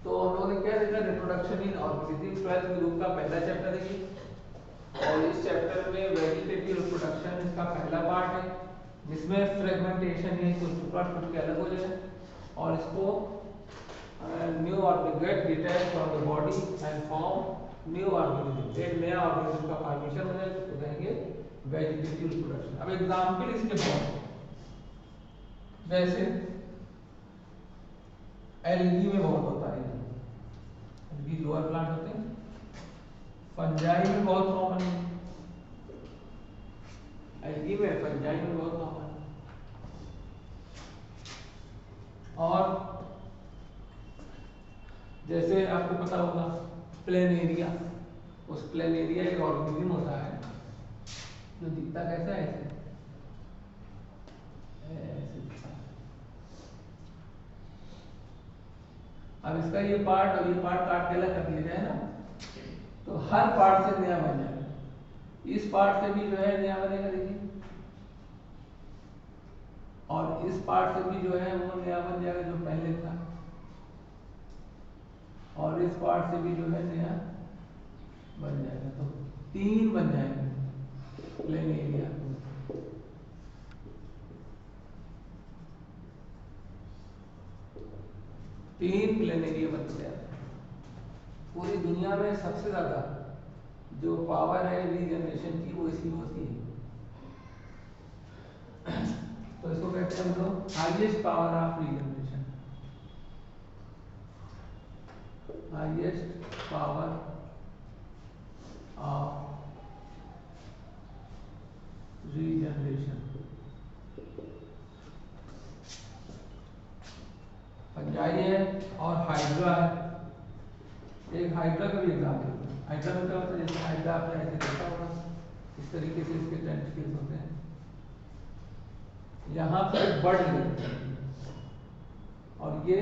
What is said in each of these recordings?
तो हम लोगों ने क्या देखा, reproduction in organism 12th group का पहला चैप्टर है ये, और इस चैप्टर में वेजिटेटिव रिप्रोडक्शन इसका पहला पार्ट है, जिसमें फ्रेगमेंटेशन है, कुछ टुकड़ा टूट के अलग हो जाए और इसको new organism gate detach from the body and form new organism, एक नया ऑर्गेनिज्म का फॉर्मेशन हो जाए तो कहेंगे वेजिटेटिव रिप्रोडक्शन। अब एग्जांपल इसके बहुत, जैसे एल्गी में बहुत होता है, एल्गी लोअर प्लांट होते हैं, फंजाई में बहुत कॉमन है, एल्गी में फंजाई में बहुत कॉमन है। और जैसे आपको पता होगा प्लेन एरिया, उस प्लेन एरिया एक ऑर्गेनिज्म होता है जो दिखता कैसा है, ऐसे दिखता है। अब इसका ये पार्ट और ये पार्ट काट के अलग कर दिया जाए ना, तो हर पार्ट से नया बन जाएगा, इस पार्ट से भी जो है नया बनेगा देखिए, और इस पार्ट से भी जो है वो नया बन जाएगा जो पहले था, और इस पार्ट से भी जो है नया बन जाएगा, तो 3 बन जाएंगे प्लेन एरिया। तीन प्लेन एरिया बनते हैं। पूरी दुनिया में सबसे ज्यादा जो पावर है रीजनरेशन की वो इसी में होती है, तो इसको कहते हैं हम लोग highest power of regeneration, highest power of regeneration. Fungi है और हाइड्रा है, एक हाइड्रा का भी एग्जाम्पल है। हाइड्रा में क्या होता है, जैसे हाइड्रा आपने ऐसे देखा होगा, इस तरीके से इसके टेंटिकल्स होते हैं, यहाँ पर बर्ड लगते हैं, और ये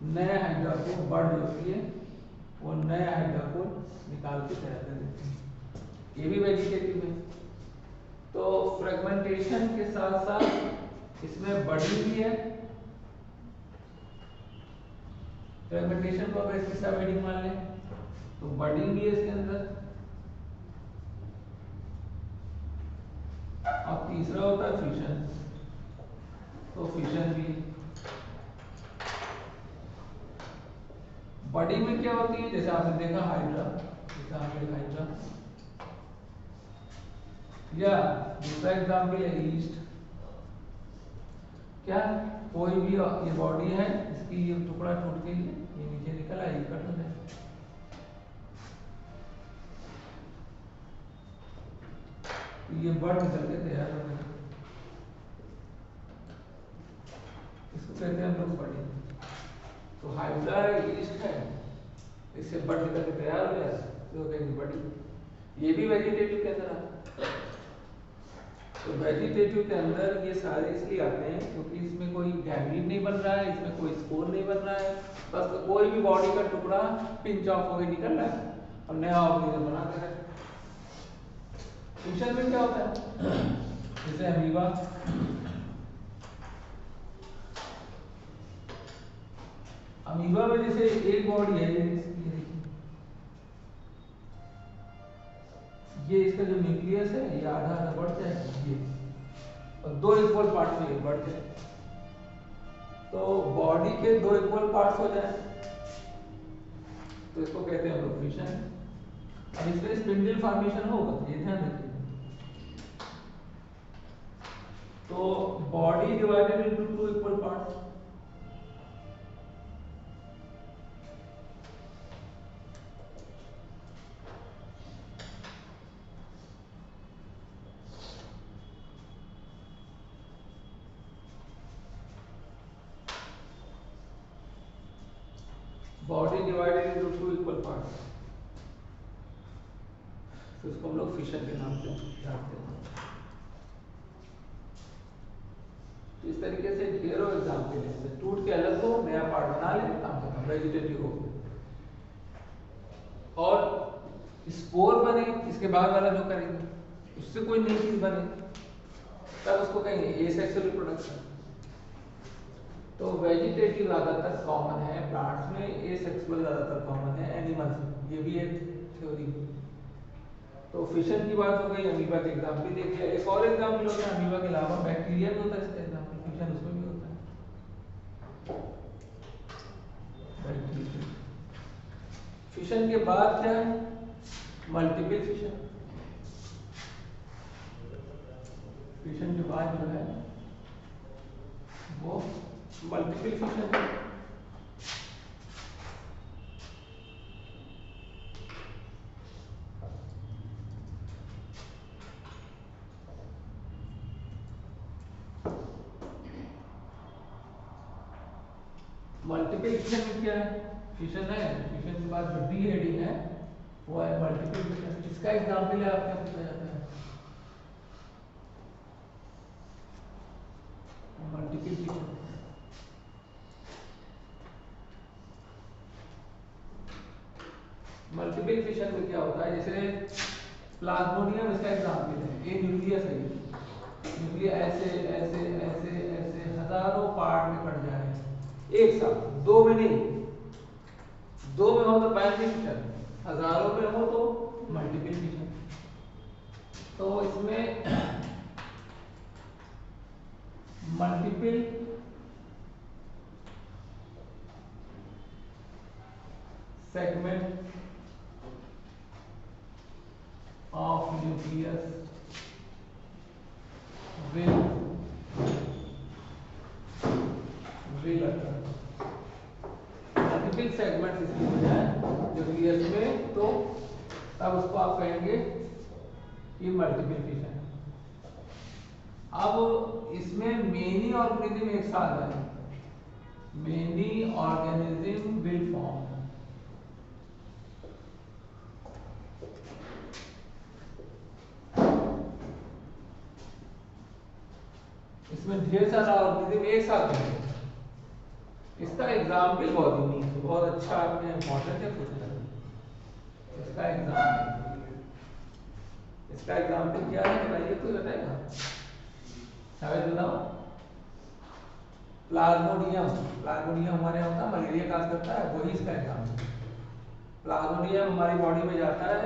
नए हाइड्रा को बर्ड जो होती है वो नए हाइड्रा को निकाल के तैयार कर देते हैं, ये भी वेजिटेटिव है। तो फ्रेगमेंटेशन के साथ साथ इसमें बर्डिंग भी है, फ्रेगमेंटेशन को अगर इसके साथ वेडिंग मान लें तो बर्डिंग भी है इसके अंदर, और तीसरा होता है फिशन, तो फिशन भी। बर्डिंग में क्या होती है, जैसे आपने देखा हाइड्रा, जैसे आपने हाइड्रा, या दूसरा एग्जाम्पल है ईस्ट, क्या कोई भी ये बॉडी है, इसकी ये टुकड़ा टूट के ये नीचे निकल आएगी, कट हो जाए, तो ये बर्ड निकल के तैयार हो गया, इसको कहते हैं हम लोग बर्डिंग। तो हाइड्रा ईस्ट है, इससे बर्ड निकल के तैयार हो गया, तो कहेंगे बर्डिंग। ये भी वेजिटेटिव के अंदर आता है। तो वेजिटेटिव के अंदर ये सारे इसलिए आते हैं क्योंकि इसमें कोई गैमीट नहीं बन रहा है, इसमें कोई स्पोर नहीं बन रहा है, बस कोई भी बॉडी का टुकड़ा पिंच ऑफ होकर निकल रहा है और नया ऑर्गेनिज्म बना दे रहा है। फ्यूजन में क्या होता है, जैसे अमीबा, अमीबा में जैसे एक बॉडी है, ये इसका जो न्यूक्लियस है ये आधा आधा बढ़ जाए ये, और 2 इक्वल पार्ट में बढ़ जाए, तो बॉडी के 2 इक्वल पार्ट्स हो जाए तो इसको कहते हैं लोग फिशन। अब इसमें स्पिंडल फॉर्मेशन होगा, ये ध्यान रखिए। तो body divided into 2 equal parts, body divided into 2 equal parts, तो इसको हम लोग फिशन के नाम से जानते हैं। तो इस तरीके से ढेरों एग्जाम्पल है, टूट के अलग हो, नया पार्ट बना ले, काम खत्म, वेजिटेटिव हो गया। और स्पोर बने, इसके बाद वाला जो करेंगे उससे कोई नई चीज बने, तब उसको कहेंगे एसेक्सुअल रिप्रोडक्शन। तो वेजिटेटिव ज्यादातर कॉमन है प्लांट्स में, एसेक्सुअल ज्यादातर कॉमन है एनिमल्स में, ये भी एक थ्योरी। तो फिशन की बात हो गई, अमीबा के एग्जाम्पल देख लिया। एक और एग्जाम्पल होता है अमीबा के अलावा बैक्टीरिया में होता है इसका एग्जाम्पल, फिशन उसमें भी होता है। फिशन के बाद क्या है, मल्टीपल फिशन। फिशन के बाद जो है वो मल्टीपल फिशन है। मल्टीपल फिशन में क्या है, फिशन है, फिशन के बाद जो डी हेडिंग है वो है मल्टीपल फिशन। इसका एग्जाम्पल है आपका पूछा जाता है मल्टीपल फिशन। मल्टीपल फिशन में क्या होता है, जैसे प्लाज्मोडियम इसका एग्जाम्पल है, ये न्यूक्लियस है, न्यूक्लियस ऐसे ऐसे ऐसे ऐसे हजारों पार्ट में कट जा रहे हैं एक साथ, दो में नहीं, दो में हो तो बाइनरी फिशन, हजारों में हो तो मल्टीपल फिशन। तो इसमें multiple segment of nucleus will occur। Multiple segments इसकी हो जाए न्यूक्लियस में तो तब उसको आप कहेंगे कि मल्टीपल फिशन। अब इसमें मेनी ऑर्गेनिज्म एक साथ है, मेनी ऑर्गेनिज्म विल फॉर्म। इसमें ढेर सारा ऑर्गेनिज्म एक साथ है। इसका एग्जाम्पल बहुत यूनिक है, बहुत अच्छा आपने इंपॉर्टेंट है पूछना। इसका एग्जाम्पल क्या है बताइए, कोई बताएगा? शायद बताओ। प्लाज्मोडियम, प्लाज्मोडियम हमारे यहाँ होता है, मलेरिया काज करता है, वही इसका एग्जाम्पल। प्लाज्मोडियम हमारी बॉडी में जाता है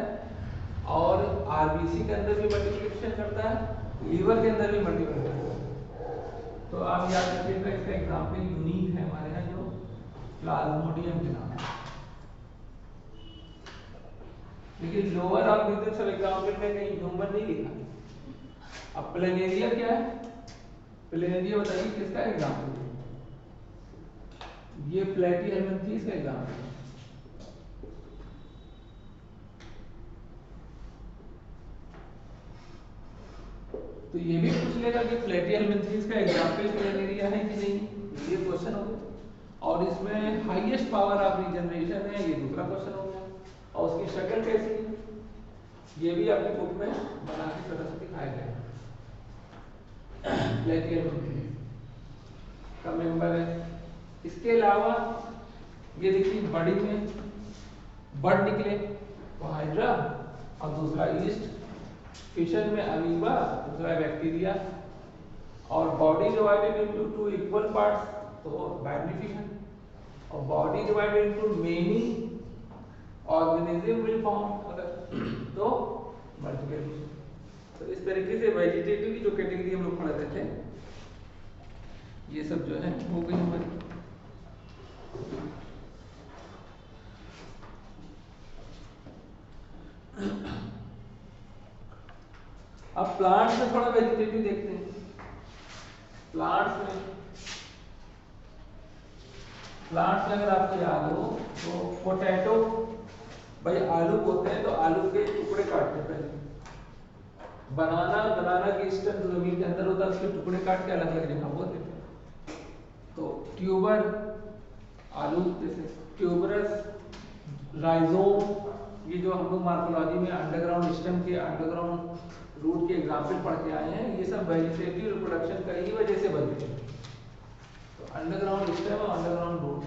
और आरबीसी के अंदर भी मल्टीप्लिकेशन करता है, लीवर के अंदर भी मल्टीप्लिकेशन करता है। तो आप याद रखिएगा इसका एग्जाम्पल यूनिक है हमारे यहाँ जो प्लाज्मोडियम के नाम है। लेकिन लोअर ऑर्गेनिज्म सब एग्जाम्पल में कहीं ह्यूमन नहीं लिखा। अब प्लेनेरिया क्या है, प्लेनेरिया बताइए किसका एग्जाम्पल है? ये प्लेटीहेल्मिन्थेस का एग्जाम्पल है। तो ये भी पूछ लेगा कि प्लेटीहेल्मिन्थेस का एग्जाम्पल प्लेनेरिया है कि नहीं, ये क्वेश्चन हो गया। और इसमें हाईएस्ट पावर ऑफ रीजनरेशन है, ये दूसरा क्वेश्चन हो गया। और उसकी शक्ल कैसी है, ये भी आपकी बुक में बना के छोटा सा दिखाया गया है। प्लेटीहेल्मिन्थेस का मेंबर है। इसके अलावा ये देखिए बॉडी में बर्ड निकले तो हाइड्रा, और दूसरा ईस्ट, फिशन में अमीबा, दूसरा बैक्टीरिया, और body divided into two equal parts तो बाइनरी फिशन, और body divided into many organism will form तो मल्टीपल फिशन। तो इस तरीके से वेजिटेटिव की जो कैटेगरी हम लोग पढ़ रहे थे ये सब जो है हो गई हमारी। अब प्लांट्स में थोड़ा वेजिटेटिव देखते हैं। प्लांट्स में अगर आपको याद हो तो पोटैटो, भाई आलू बोलते हैं तो आलू के टुकड़े काटते पहले। बनाना की स्टेम जो जमीन के अंदर होता है उसके टुकड़े काट के अलग अलग जगह बो देते हैं। तो ट्यूबर आलू जैसे ट्यूबरस, राइजोम, ये जो हम लोग मार्कोलॉजी में अंडरग्राउंड स्टेम के अंडरग्राउंड रूट के एग्जाम्पल पढ़ के आए हैं, ये सब वेजिटेटिव रिप्रोडक्शन का ही वजह से बनते हैं। तो अंडरग्राउंड स्टेम और अंडरग्राउंड रूट।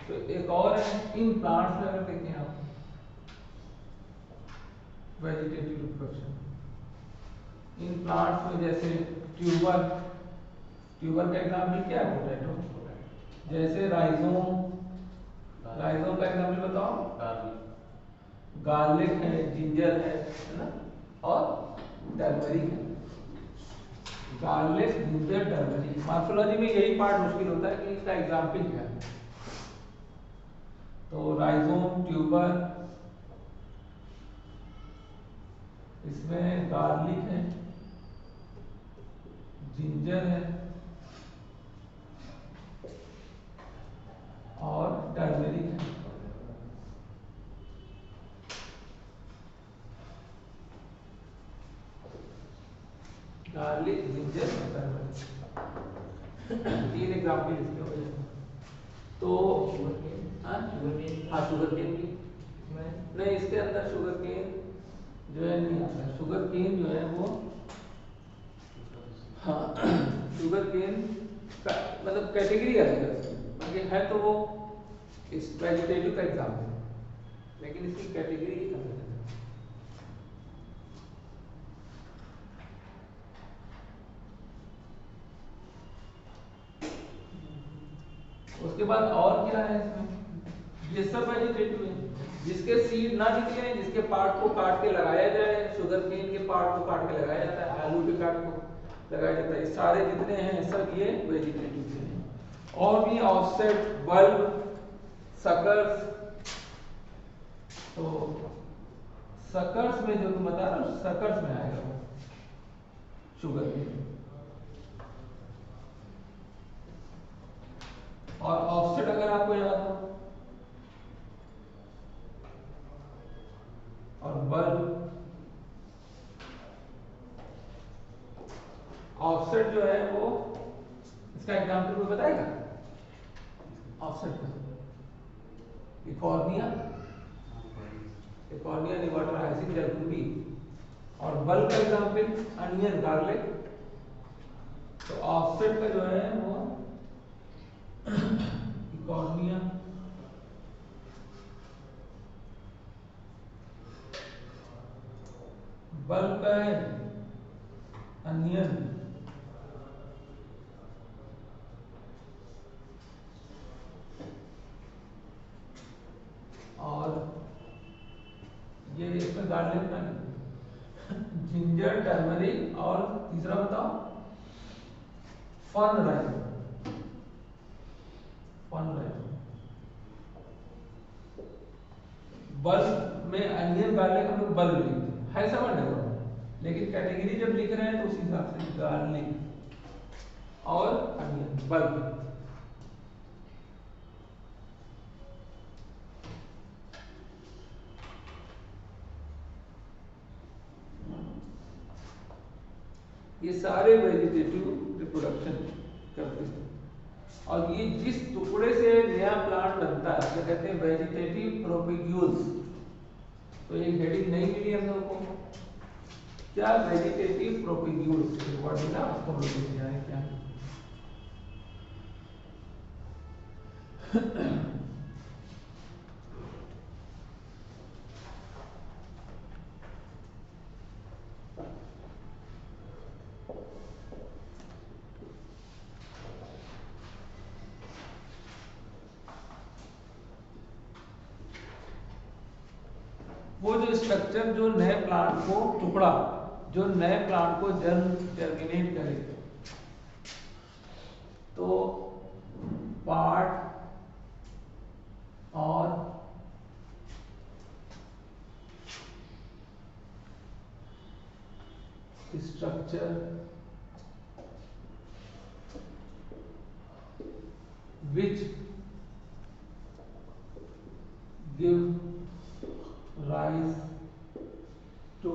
तो एक और है इन प्लांट्स में अगर देखें आप वेजिटेटिव रिप्रोडक्शन इन प्लांट्स में, जैसे ट्यूबर का एग्जाम्पल क्या है? पोटैटो। जैसे राइजोम, राइजोम का एग्जाम्पल बताओ। गार्लिक है, जिंजर है ना, और टर्मरिक है। Garlic, ginger, turmeric. मॉर्फोलॉजी में यही पार्ट मुश्किल होता है कि इसका एग्जाम्पल क्या है। तो राइजोम, ट्यूबर, इसमें गार्लिक है, जिंजर है और टर्मरिक है। गार्लिक, जिंजर और टर्मरिक, 3 एग्जाम्पल इसके हो जाए। तो हाँ शुगर केन की नहीं, इसके अंदर शुगर केन जो है नहीं आता। शुगर केन जो है वो, हाँ शुगर केन का मतलब कैटेगरी अलग है उसकी, बाकी है तो वो इस वेजिटेटिव का एग्जाम्पल है, लेकिन इसकी कैटेगरी अलग है। उसके बाद और क्या है इसमें, ये सब वेजिटेटिव है। जिसके सीड ना निकले, जिसके पार्ट को काट के लगाया जाए, शुगर केन के पार्ट को काट के लगाया जाता है, आलू के काट को लगाया जाता है, ये सारे जितने हैं सब ये वेजिटेटिव से हैं। और भी ऑफसेट, बल्ब, सकर्स। तो सकर्स में जो तुम बता रहे हो, सकर्स में आएगा वो शुगर केन। और ऑफसेट अगर आपको याद हो, और बल्ब, ऑफसेट जो है वो, इसका एग्जाम्पल कोई बताएगा ऑफसेट का? इकॉर्निया, इकॉर्निया निवाटर, हाइसिन, जैकुंडी। और बल्ब का एग्जाम्पल अनियन, गार्लिक। तो ऑफसेट का जो है वो इकॉर्निया, बल्ब का है अनियन, और ये इसमें गार्लिक का जिंजर, टर्मरिक, और तीसरा बताओ फन राइस, फन राइस। बल्ब में अनियन, गार्लिक हम लोग बल्ब लिखते हैं, है समझ रहे हो, लेकिन कैटेगरी जब लिख रहे हैं तो उस हिसाब से गार्लिक और अनियन, बल्ब। ये सारे वेजिटेटिव रिप्रोडक्शन करते हैं। और ये जिस टुकड़े से नया प्लांट बनता है क्या कहते हैं, वेजिटेटिव प्रोपेग्यूल्स। तो एक हेडिंग नहीं मिली हम लोग को, क्या वेजिटेटिव प्रोपेग्यूल्स, वर्ड मिला आपको, हम लोग क्या है क्या है? वो जो स्ट्रक्चर जो नए प्लांट को, टुकड़ा जो नए प्लांट को जर्मिनेट करे, तो पार्ट और structure which give rise to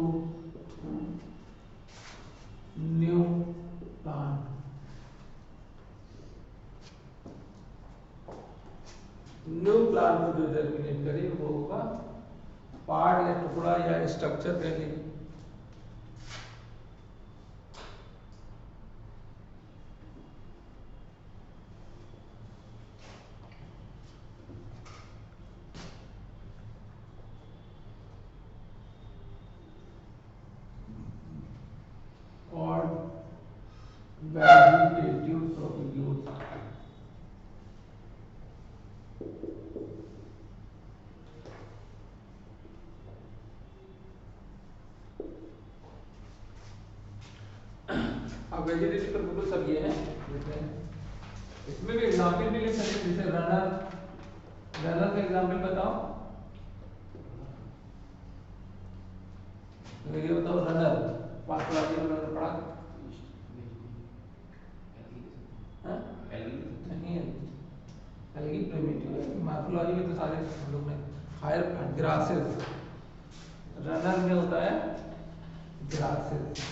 new plant। New plant को जो जर्मिनेट करे वो होगा पार्ट या टुकड़ा या स्ट्रक्चर कह लीजिए। और वेजिटेटिव प्रोपेग्यूल्स। वेजिटेटिव प्रोटोकॉल सब ये हैं जितने हैं। इसमें भी एग्जाम्पल भी लिख सकते हैं, जैसे रनर, रनर का एग्जाम्पल बताओ, तो ये बताओ रनर, पांच क्लास में रनर पढ़ा नहीं है, अलग प्रिमिटिव मार्फोलॉजी में तो सारे हम लोग ने हायर ग्रासेस, रनर में होता है ग्रासेस।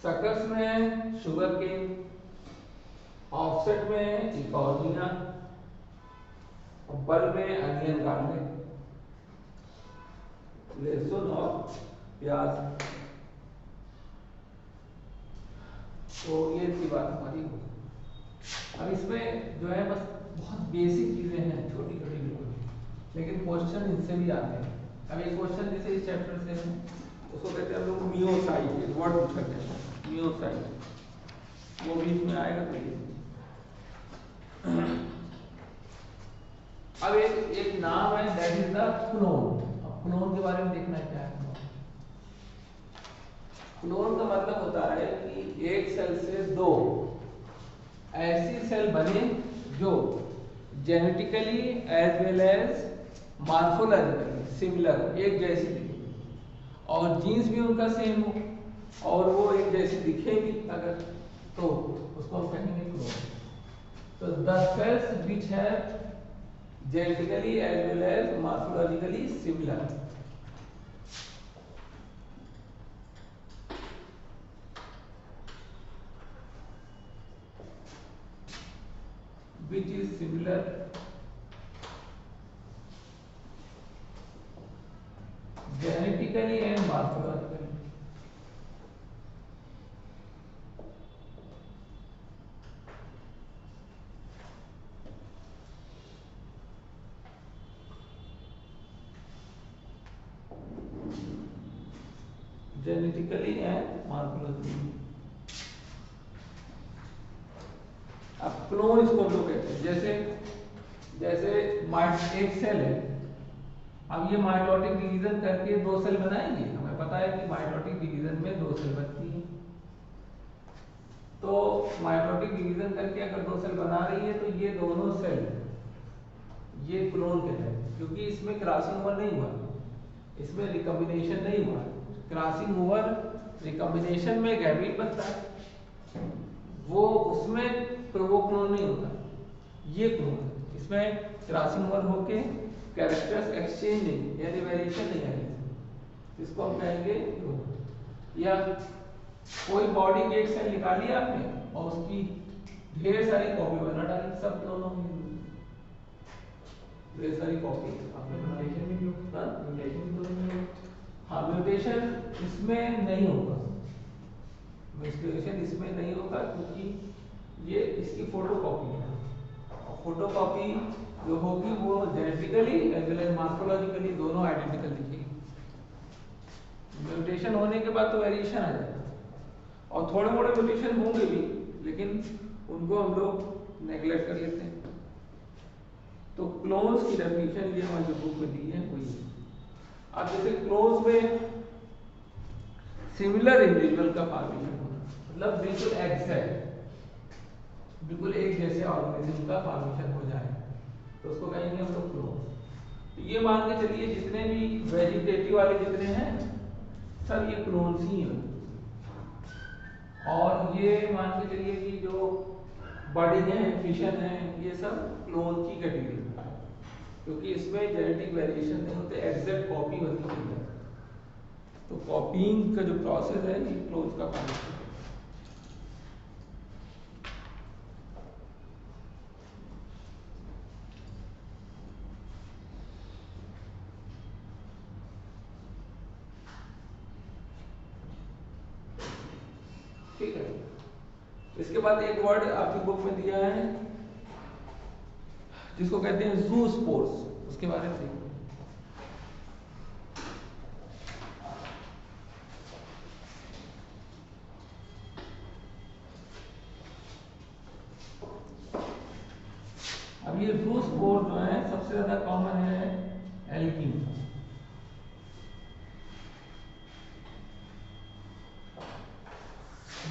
सकर्स में शुगर केन, ऑफसेट में इकॉर्निया, बल्ब में अनियन गार्लिक, लहसुन और प्याज। तो ये थी बात हमारी। अब इसमें जो है बस बहुत बेसिक चीजें हैं, छोटी छोटी बिल्कुल, लेकिन क्वेश्चन इनसे भी आते हैं। अब एक क्वेश्चन जैसे इस चैप्टर से है, उसको कहते हैं हम लोग मियोसाइट, एक वर्ड पूछा गया है मियोसाइट, वो भी इसमें आएगा। तो ये अब एक नाम है, दैट इज द क्लोन। अब क्लोन के बारे में देखना है क्या है। क्लोन का मतलब होता है कि एक सेल से दो ऐसी सेल बने जो genetically as well as morphologically similar, एक जैसी दिखेगी, और जीन्स भी उनका सेम हो, और वो एक जैसी दिखेगी अगर, तो उसको हम कहेंगे क्लोन। तो the cells which have genetically as well as morphologically similar, which is similar genetically and morphologically. Genetically and morphologically. अब क्लोन इसको हम लोग कहते हैं, जैसे एक सेल है, अब ये माइटोटिक डिवीजन करके दो सेल बनाएंगे। हमें पता है कि माइटोटिक डिवीजन में दो सेल बनती है, तो माइटोटिक डिवीजन करके अगर दो सेल बना रही है, तो ये दोनों सेल ये क्लोन कहते हैं, क्योंकि इसमें क्रॉसिंग ओवर नहीं हुआ, इसमें रिकॉम्बिनेशन नहीं हुआ। क्रॉसिंग ओवर रिकॉम्बिनेशन में गैमीट बनता है, वो उसमें वो क्लोन नहीं होता, ये क्लोन है। इसमें क्रॉसिंग ओवर होके कैरेक्टर्स एक्सचेंज नहीं, यानी वेरिएशन नहीं आएगी, इसको हम कहेंगे क्लोन। या कोई बॉडी की एक सेल निकाली आपने और उसकी ढेर सारी कॉपी बना डाली, सब क्लोन होंगे, ढेर सारी कॉपी आपने बना ली। हाँ, म्यूटेशन इसमें नहीं होगा, म्यूटेशन इसमें नहीं होगा, क्योंकि ये इसकी फोटोकॉपी है, और फोटोकॉपी जो होगी वो genetically as well as morphologically दोनों आइडेंटिकल दिखेगी। म्यूटेशन होने के बाद तो वेरिएशन आ जाएगा, और थोड़े मोड़े म्यूटेशन होंगे भी, लेकिन उनको हम लोग नेग्लेक्ट कर लेते हैं। तो क्लोन्स की डेफिनेशन ये हमारी बुक में दी है वही है। अब जैसे क्लोन्स में सिमिलर इंडिविजुअल का फॉर्मेशन होना, मतलब बिल्कुल एग्जैक्ट, बिल्कुल एक जैसे ऑर्गेनिज्म का फॉर्मेशन हो जाए, तो उसको कहेंगे हम लोग क्लोन। तो ये मान के चलिए जितने भी वेजिटेटिव वाले जितने हैं सब ये क्लोन्स ही हैं, और ये मान के चलिए कि जो बर्डिंग है, फिशन है, ये सब क्लोन की कैटेगरी में, क्योंकि इसमें जेनेटिक वेरिएशन नहीं होते, एग्जैक्ट कॉपी बनती है। तो कॉपीइंग का जो प्रोसेस है ये क्लोन्स का फॉर्मेशन है। इसके बाद एक वर्ड आपकी बुक में दिया है जिसको कहते हैं ज़ूस्पोर्स, उसके बारे में देखो। अब ये ज़ूस्पोर जो है सबसे ज्यादा कॉमन है एल्गी।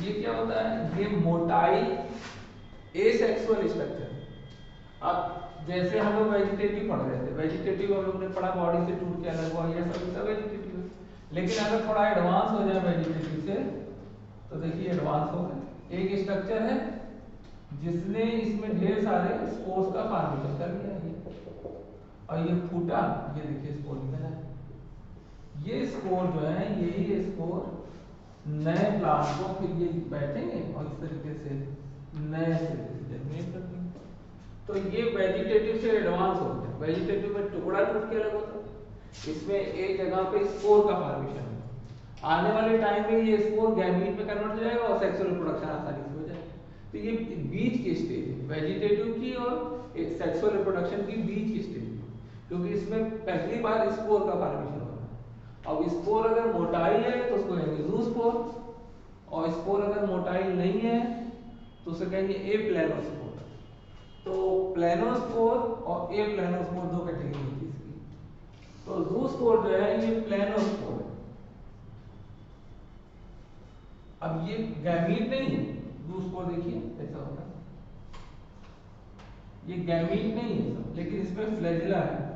ये क्या होता है? ये मोटाइल एसेक्सुअल स्ट्रक्चर। अब जैसे हम लोग वेजिटेटिव पढ़ रहे थे, वेजिटेटिव हम लोग ने पढ़ा बॉडी से टूट के अलग हुआ, ये सब वेजिटेटिव है। लेकिन अगर थोड़ा एडवांस हो जाए वेजिटेटिव से, तो देखिए एडवांस हो गया। एक स्ट्रक्चर है जिसने इसमें ढेर सारे स्पोर्स का फॉर्मेशन कर लिया है, और ये फूटा, ये देखिए स्पोर निकला है। ये स्पोर जो है, यही स्पोर नए प्लांट को फिर ये बैठेंगे और इस तरीके से नए से जर्मिनेट कर देंगे। तो ये वेजिटेटिव से एडवांस हो गया। वेजिटेटिव में टुकड़ा टूट के अलग होता है, इसमें एक जगह पे स्पोर का फॉर्मेशन है। आने वाले टाइम में ये स्पोर गैमीट में कन्वर्ट हो जाएगा और सेक्सुअल रिप्रोडक्शन आसानी से हो जाएगा। तो ये बीच की स्टेज है वेजिटेटिव की और सेक्सुअल रिप्रोडक्शन की बीच की स्टेज, क्योंकि इसमें पहली बार स्पोर का फॉर्मेशन हो रहा है। अब स्पोर अगर मोटाइल है तो उसको कहेंगे ज़ूस्पोर, और स्पोर अगर मोटाइल नहीं है तो उसे कहेंगे एप्लेनोस्पोर। तो प्लेनोस्पोर और एप्लेनोस्पोर दो कैटेगरी होती है इसकी। तो ज़ूस्पोर जो है ये प्लेनोस्पोर है। अब ये गैमीट नहीं है, ज़ूस्पोर देखिए ऐसा होता है, ये गैमीट नहीं है सब, लेकिन इसमें फ्लैजिला है।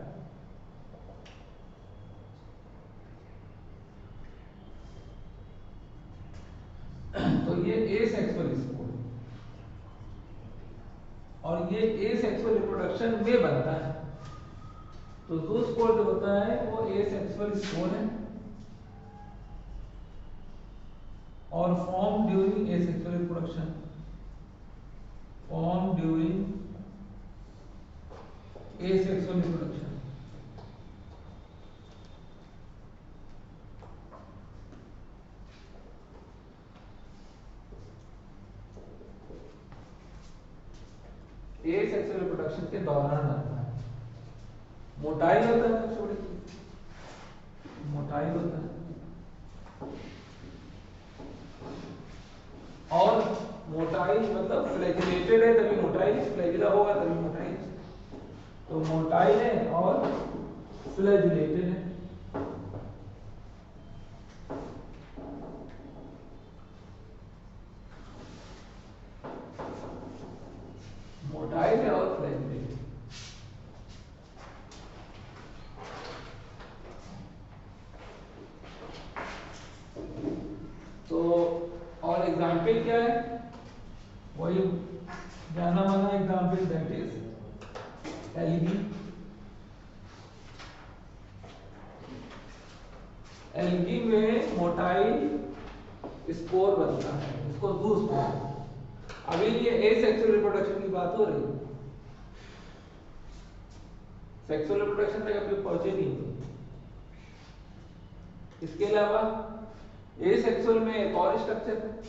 तो ये एसेक्सुअल स्पोर, और ये एसेक्सुअल रिप्रोडक्शन में बनता है। तो ज़ूस्पोर जो होता है वो एसेक्सुअल स्पोर है और form during asexual reproduction, form during asexual reproduction. Asexual reproduction के दौरान बनता है। मोटाइल होता है सबसे बड़ी चीज, मोटाइल होता है। और मोटाइल मतलब फ्लैजिलेटेड है तभी मोटाइल, फ्लैजिला होगा तभी मोटाइल। तो मोटाइल है और फ्लैजिलेटेड है। मोटाइल है और फ्लैजिलेटेड। तो और एग्जाम्पल क्या है? वही जाना माना example, that is algae. Algae में मोटाइल स्पोर बनता है, इसको ज़ूस्पोर। अभी ये एसेक्सुअल रिप्रोडक्शन की बात हो रही है, सेक्सुअल रिप्रोडक्शन तक अभी पहुंचे नहीं। इसके अलावा एसेक्सुअल में एक और स्ट्रक्चर है,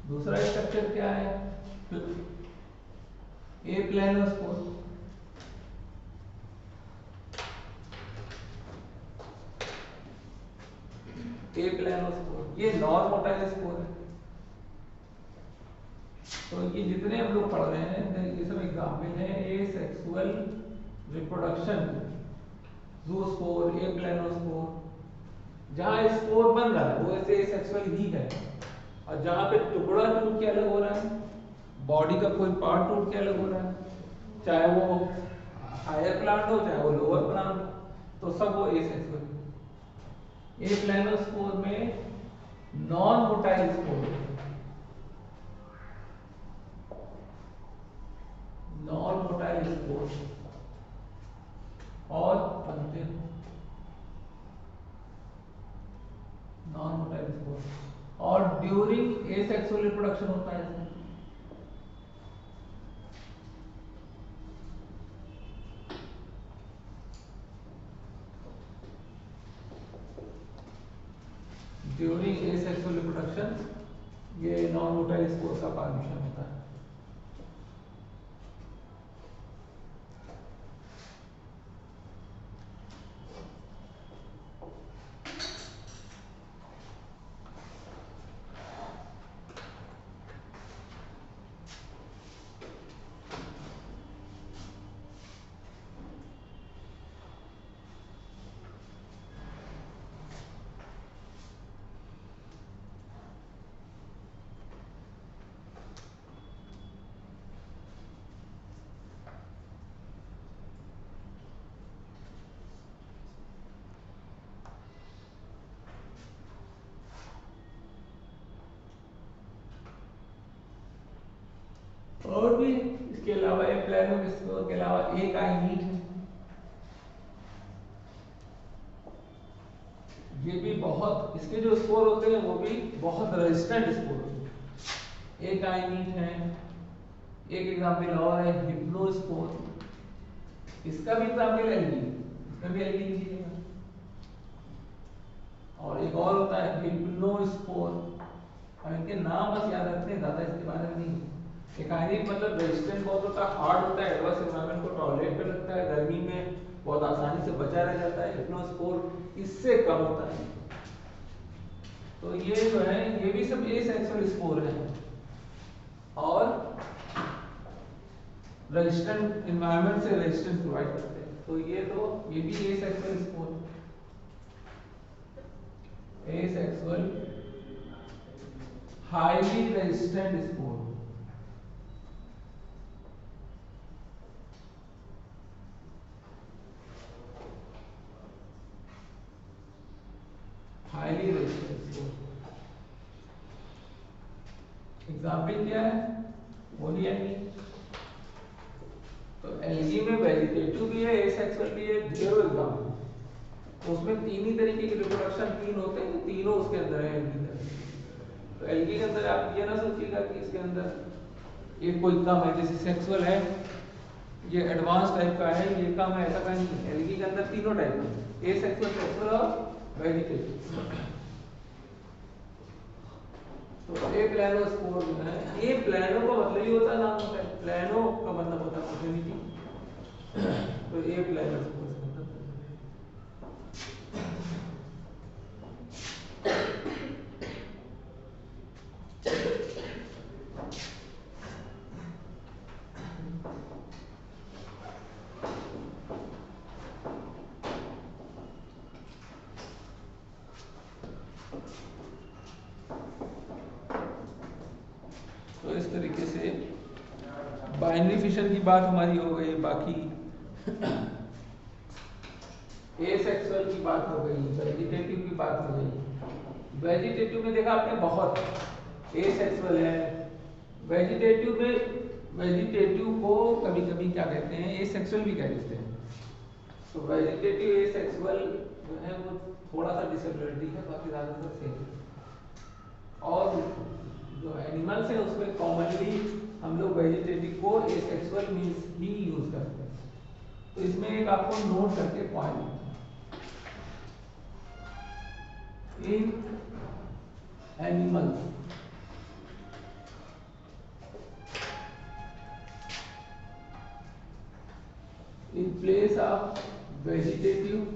दूसरा स्ट्रक्चर क्या है? एप्लेनोस्पोर। एप्लेनोस्पोर ये नॉन मोटाइल स्पोर है। तो ये जितने हम लोग पढ़ रहे हैं ये सब एग्जाम्पल है एसेक्सुअल रिप्रोडक्शन, ज़ूस्पोर, एप्लेनोस्पोर। जहां स्पोर बन रहा है वो ऐसे एसेक्सुअल ही है, और जहां पे टुकड़ा टूट के अलग हो रहा है, बॉडी का कोई पार्ट टूट के अलग हो रहा है, चाहे वो हायर प्लांट हो चाहे वो लोअर प्लांट हो, तो सब वो एसेक्सुअल। एप्लेनोस्पोर में non motile spore, non motile spore और बनते हैं नॉन मोटाइल स्पोर, और ड्यूरिंग एसेक्सुअल रिप्रोडक्शन होता है इसमें। ड्यूरिंग एसेक्सुअल रिप्रोडक्शन ये नॉन मोटाइल स्पोर का फॉर्मेशन होता है। और भी इसके अलावा एक प्लानो के अलावा एक आइनीट है, ये भी बहुत, इसके जो स्पोर होते हैं वो भी बहुत रेजिस्टेंट स्पोर होते हैं। एक आइनीट है, एक एग्जांपल और है हिप्नोस्पोर, इसका भी एग्जांपल एल्गी, इसका भी एल्गी लीजिएगा। और एक और होता है हिप्नोस्पोर, और इनके नाम बस याद रखते हैं, ज्यादा इसके बारे में नहीं। एक आइनीट मतलब रेजिस्टेंट बहुत होता है, हार्ड होता है, एडवर्स एनवायरनमेंट को टॉलरेट कर सकता है, गर्मी में बहुत आसानी से बचा रह जाता है। हिप्नोस्पोर इससे कम होता है। तो ये जो है ये भी सब एसेक्सुअल स्पोर है और रेजिस्टेंट एनवायरनमेंट से रेजिस्टेंस प्रोवाइड करते हैं। तो ये भी asexual spore, asexual highly resistant spore. Highly resistant spore example क्या है, बोलिए। तो एल्गी में वेजिटेटिव भी है, एसेक्सुअल भी है, जीरो एग्जाम्पल। तो उसमें तीन ही तरीके के रिप्रोडक्शन तीन होते हैं, तीनों उसके अंदर है एल्गी के। तो एल्गी के अंदर आप ये ना सोचिएगा कि इसके अंदर एक कोई कम है, जैसे सेक्सुअल है ये एडवांस टाइप का है, ये कम है, ऐसा कहीं नहीं। एल्गी के अंदर तीनों टाइप है, एसेक्सुअल, सेक्सुअल और वेजिटेटिव। तो ए प्लानो स्पोर जो है, ये प्लानो का मतलब ही होता है, नाम होता है प्लानो का मतलब होता है प्रोजेनिटी। तो ए प्लानो स्पोर का मतलब तो इस तरीके से बाइनरी फिशन की बात हमारी हो गई। बाकी एसेक्सुअल की बात हो गई, वेजिटेटिव की बात हो गई। वेजिटेटिव में देखा आपने बहुत, एसेक्सुअल है, वेजिटेटिव में वेजिटेटिव को कभी कभी क्या कहते हैं, एसेक्सुअल भी कह देते हैं। तो वेजिटेटिव एसेक्सुअल जो है वो थोड़ा सा डिसेबिलिटी है, बाकी ज्यादातर सेम है। और जो एनिमल्स है उसमें कॉमनली हम लोग वेजिटेटिव को एसेक्सुअल मीन्स ही यूज करते हैं। तो इसमें एक आपको नोट करके point, in animals in place of vegetative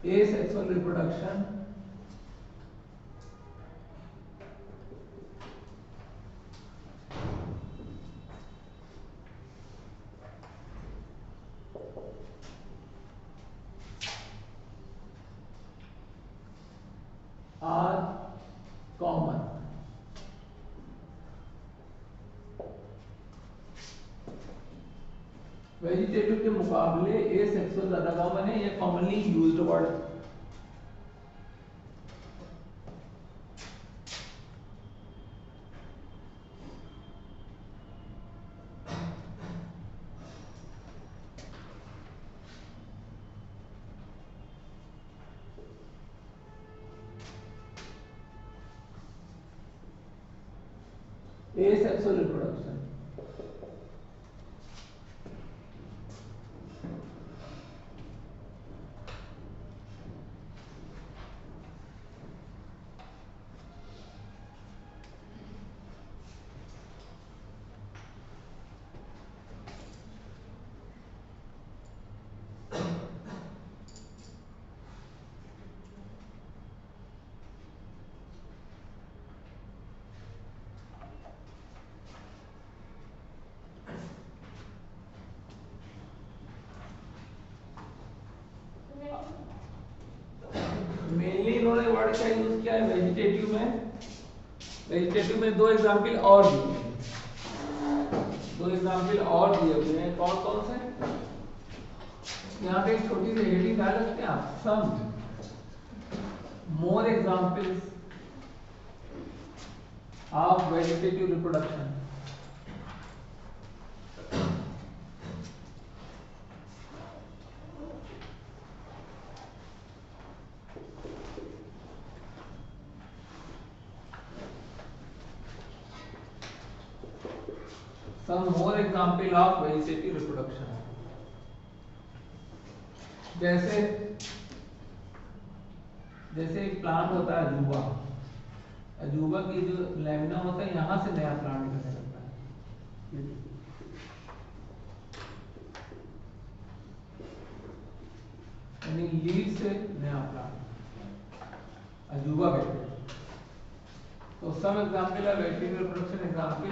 asexual reproduction are common। Vegetative के मुकाबले एसेक्सुअल ज्यादा कॉमन है, ये commonly used word. Asexual reproduction. Mainly इन्होंने वर्ड क्या यूज किया है वेजिटेटिव में? वेजिटेटिव में दो एग्जाम्पल और दिए हैं, दो एग्जाम्पल और दिए हुए हैं। कौन कौन से? यहाँ पे एक छोटी सी हेडिंग डाल सकते हैं आप, some more examples of vegetative reproduction. Some more example of vegetative reproduction. जैसे जैसे एक प्लांट होता है अजूबा, अजूबा की जो लैमिना होता है यहाँ से नया प्लांट निकलने लगता है, यानी लीव से नया प्लांट अजूबा कहते हैं। तो some example of vegetative reproduction example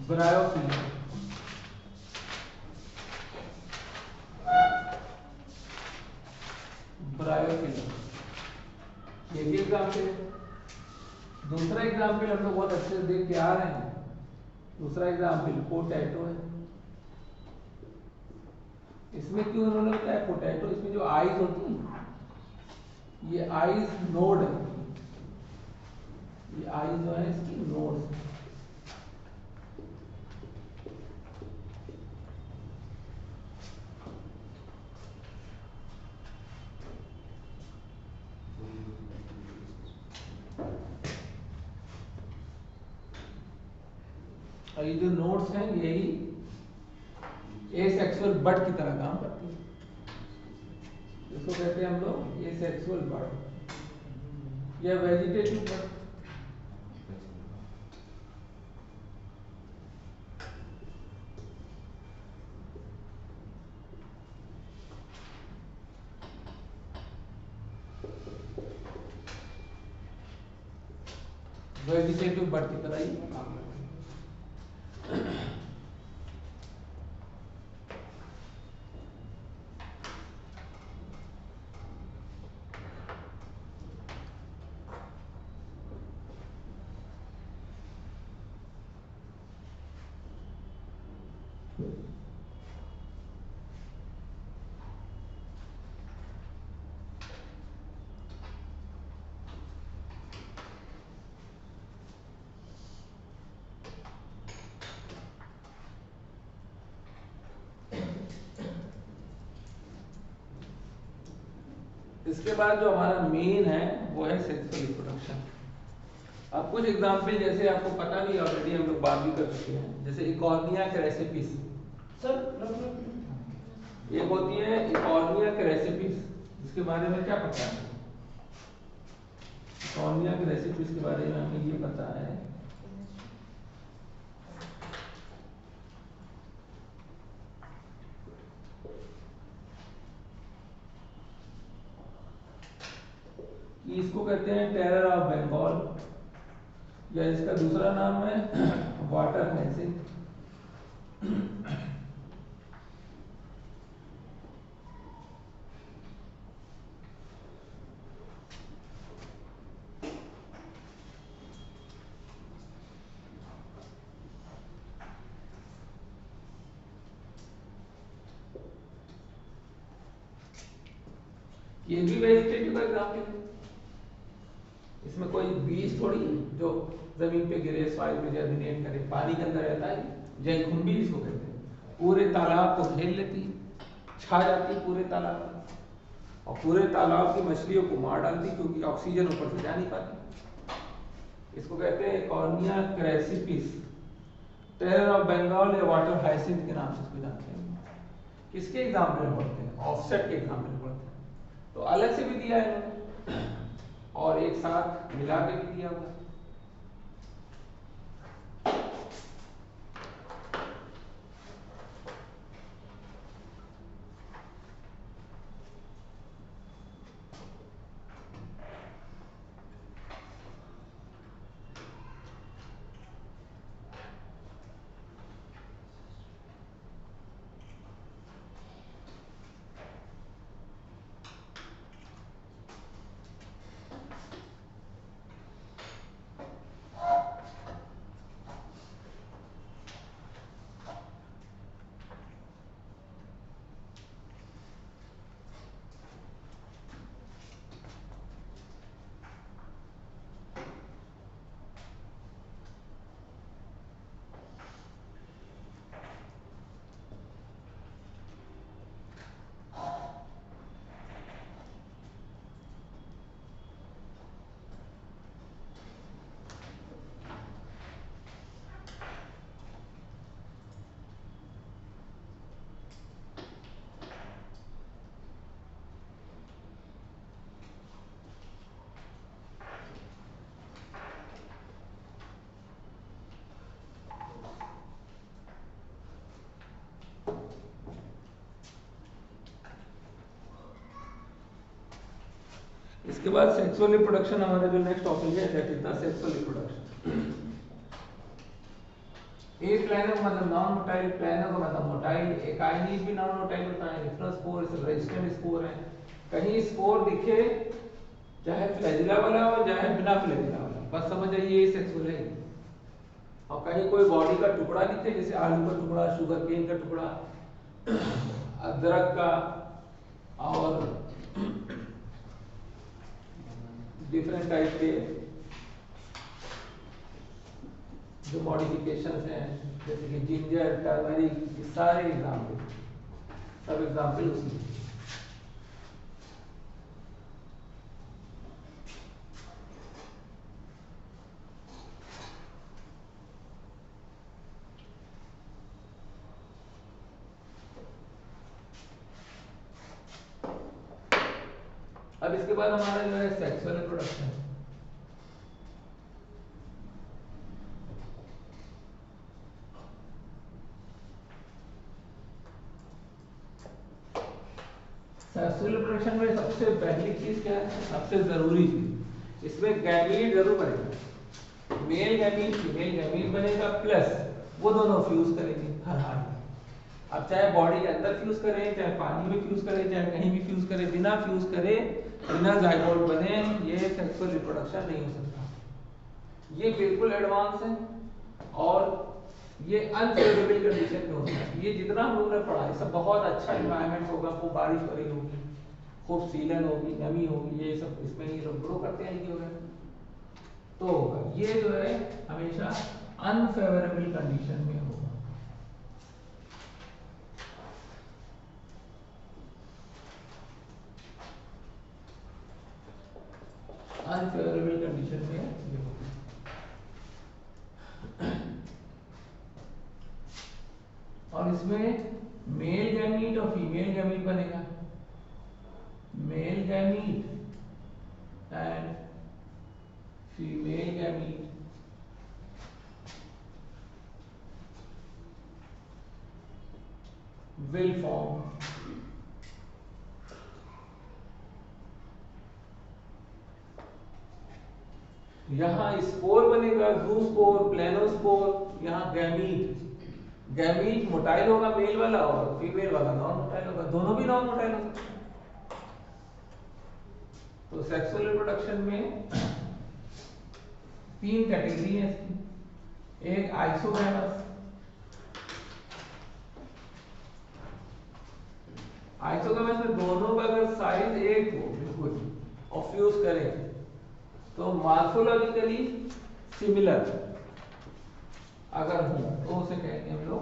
bryophyllum, bryophyllum ये भी एग्जाम्पल है। दूसरा एग्जाम्पल हम लोग बहुत अच्छे से देख के आ रहे हैं, दूसरा एग्जाम्पल पोटैटो है। इसमें क्यों उन्होंने बताया पोटैटो? इसमें जो आईज होती है, ये आईज नोड है, ये आईज जो है इसकी नोड्स है। ये जो नोड्स हैं यही एसेक्सुअल बड की तरह काम करती है, इसको कहते हैं हम लोग एसेक्सुअल बड या वेजिटेटिव बड। वेजिटेटिव बड की तरह ही काम करती है। इसके बाद जो हमारा मेन है वो है सेक्सुअल रिप्रोडक्शन। अब कुछ एग्जांपल जैसे आपको पता भी ऑलरेडी हम लोग बात भी कर चुके हैं, जैसे इकॉर्निया क्रेसिपिस सर, एक होती है इकॉर्निया क्रेसिपिस, जिसके बारे में क्या पता है? इकॉर्निया क्रेसिपिस के बारे में हमें ये पता है कि इसको कहते हैं टेरर ऑफ बंगाल, या इसका दूसरा नाम है वाटर हैसिंथ। ये भी वेजिटेटिव का एग्जाम्पल है। इसमें कोई बीज थोड़ी है जो जमीन पे गिरे, सॉइल में जर्मिनेट करे, पानी के अंदर रहता है, जलकुंभी इसको कहते हैं। पूरे तालाब को घेर लेती है, छा जाती है पूरे तालाब में, और पूरे तालाब की मछलियों को मार डालती, क्योंकि ऑक्सीजन ऊपर से जा नहीं पाती। इसको कहते हैं कॉर्निया क्रेसिपिस, टेरर ऑफ बंगाल या वाटर हाइसिंथ के नाम से इसको जानते हैं। किसके एग्जाम्पल में पढ़ते हैं? ऑफसेट के एग्जाम्पल में पढ़ते हैं। तो अलग से भी दिया है इन्होंने और एक साथ मिला के भी दिया हुआ है। इसके बाद सेक्सुअल रिप्रोडक्शन हमारा जो नेक्स्ट टॉपिक है that is the sexual reproduction. Aplanar मतलब नॉन मोटाइल, प्लानर का मतलब मोटाइल, एकाइनिक भी नॉन मोटाइल होता है, रिफरेंस स्पोर रेजिस्टेंट स्पोर है। कहीं स्पोर दिखे चाहे फ्लैजिला वाला हो चाहे बिना फ्लैजिला वाला, बस समझ जाइए ये सेक्सुअल है। और कहीं कोई बॉडी का टुकड़ा दिखे जैसे आलू का टुकड़ा, शुगर केन का टुकड़ा, अदरक का और डिफरेंट टाइप के जो मॉडिफिकेशंस हैं जैसे कि जिंजर, टर्मरिक, ये सारे एग्जाम्पल, सब एग्जाम्पल उसी। अब इसके बाद हमारा जो है सेक्सुअल रिप्रोडक्शन। सेक्सुअल रिप्रोडक्शन में सबसे पहली चीज क्या है, सबसे जरूरी चीज, इसमें गैमीट जरूर बनेगा, मेल गैमीट फीमेल गैमीट बनेगा, प्लस वो दोनों फ्यूज करेंगे हर हाल में। अब चाहे बॉडी के अंदर फ्यूज करें, चाहे पानी में फ्यूज करें, चाहे कहीं भी फ्यूज करें, बिना फ्यूज करे, बिना जाइगोट बने ये सेक्सुअल रिप्रोडक्शन नहीं हो सकता। ये बिल्कुल एडवांस है और ये अनफेवरेबल कंडीशन में होता है। ये जितना हम लोगों ने पढ़ा है सब बहुत अच्छा एनवायरनमेंट होगा, खूब बारिश हो रही होगी, खूब सीलन होगी, नमी होगी, ये सब इसमें ये लोग ग्रो करते हैं ये होगा। तो ये जो है हमेशा अनफेवरेबल कंडीशन में होगा। अनफेवरेबल कंडीशन में ये होगा। और इसमें मेल गैमीट और फीमेल गैमीट बनेगा, male gamete and female gamete will form यहाँ स्पोर बनेगा, ज़ूस्पोर, प्लेनोस्पोर, यहाँ गैमीट, गैमीट मोटाइल होगा मेल वाला और फीमेल वाला नॉन मोटाइल होगा, दोनों भी नॉन मोटाइल होगा। तो सेक्सुअल रिप्रोडक्शन में तीन कैटेगरी है इसकी, एक आइसोगैमस, आइसोगैमस में दोनों का अगर साइज एक हो बिल्कुल और फ्यूज करें तो मॉर्फोलॉजिकली सिमिलर अगर हो तो उसे कहेंगे हम लोग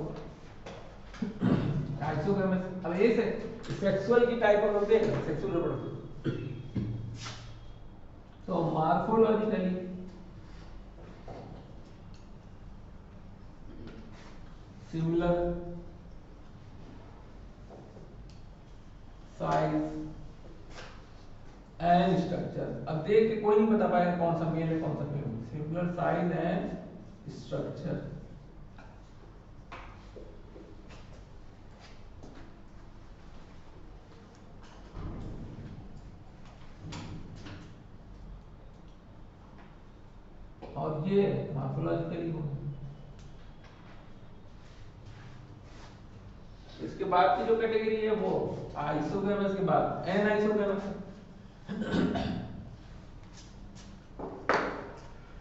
आइसोगैमस। अब ये सेक्सुअल की टाइप हम लोग देख रहे हैं, सेक्सुअल रिप्रोडक्शन। तो morphologically similar size and structure. अब देख के कोई नहीं बता पाएगा कौन सा मेल है कौन सा female. Similar size and structure. और ये मॉर्फोलॉजिकली होंगे। इसके बाद की जो कैटेगरी है वो आइसोगैमस के बाद एन आइसोगैमस।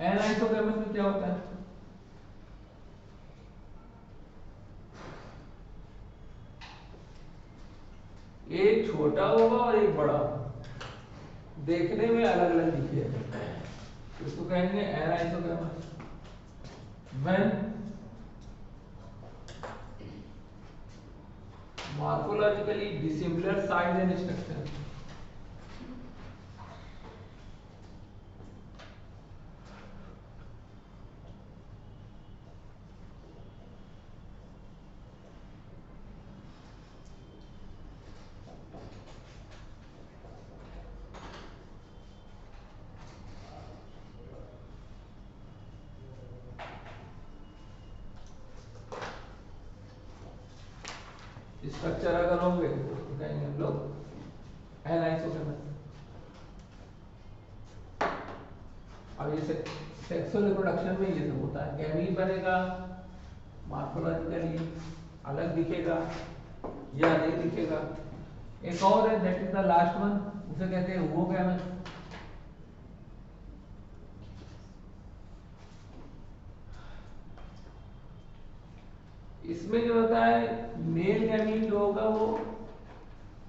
एन आइसोगैमस में क्या होता है? एक छोटा होगा और एक बड़ा होगा, देखने में अलग अलग दिखेगा, इसको कहेंगे anisogamous. When morphologically dissimilar size and structure। Structure अगर होंगे तो कहेंगे हम लोग एनाइसोगैमस। अब ये सेक्सुअल रिप्रोडक्शन में ये सब होता है, गैमीट बनेगा, मॉर्फोलॉजिकली अलग दिखेगा या नहीं दिखेगा। एक और है that is the last one, उसे कहते हैं ओवोगैमस। इसमें जो होता है मेल गैमीट जो होगा वो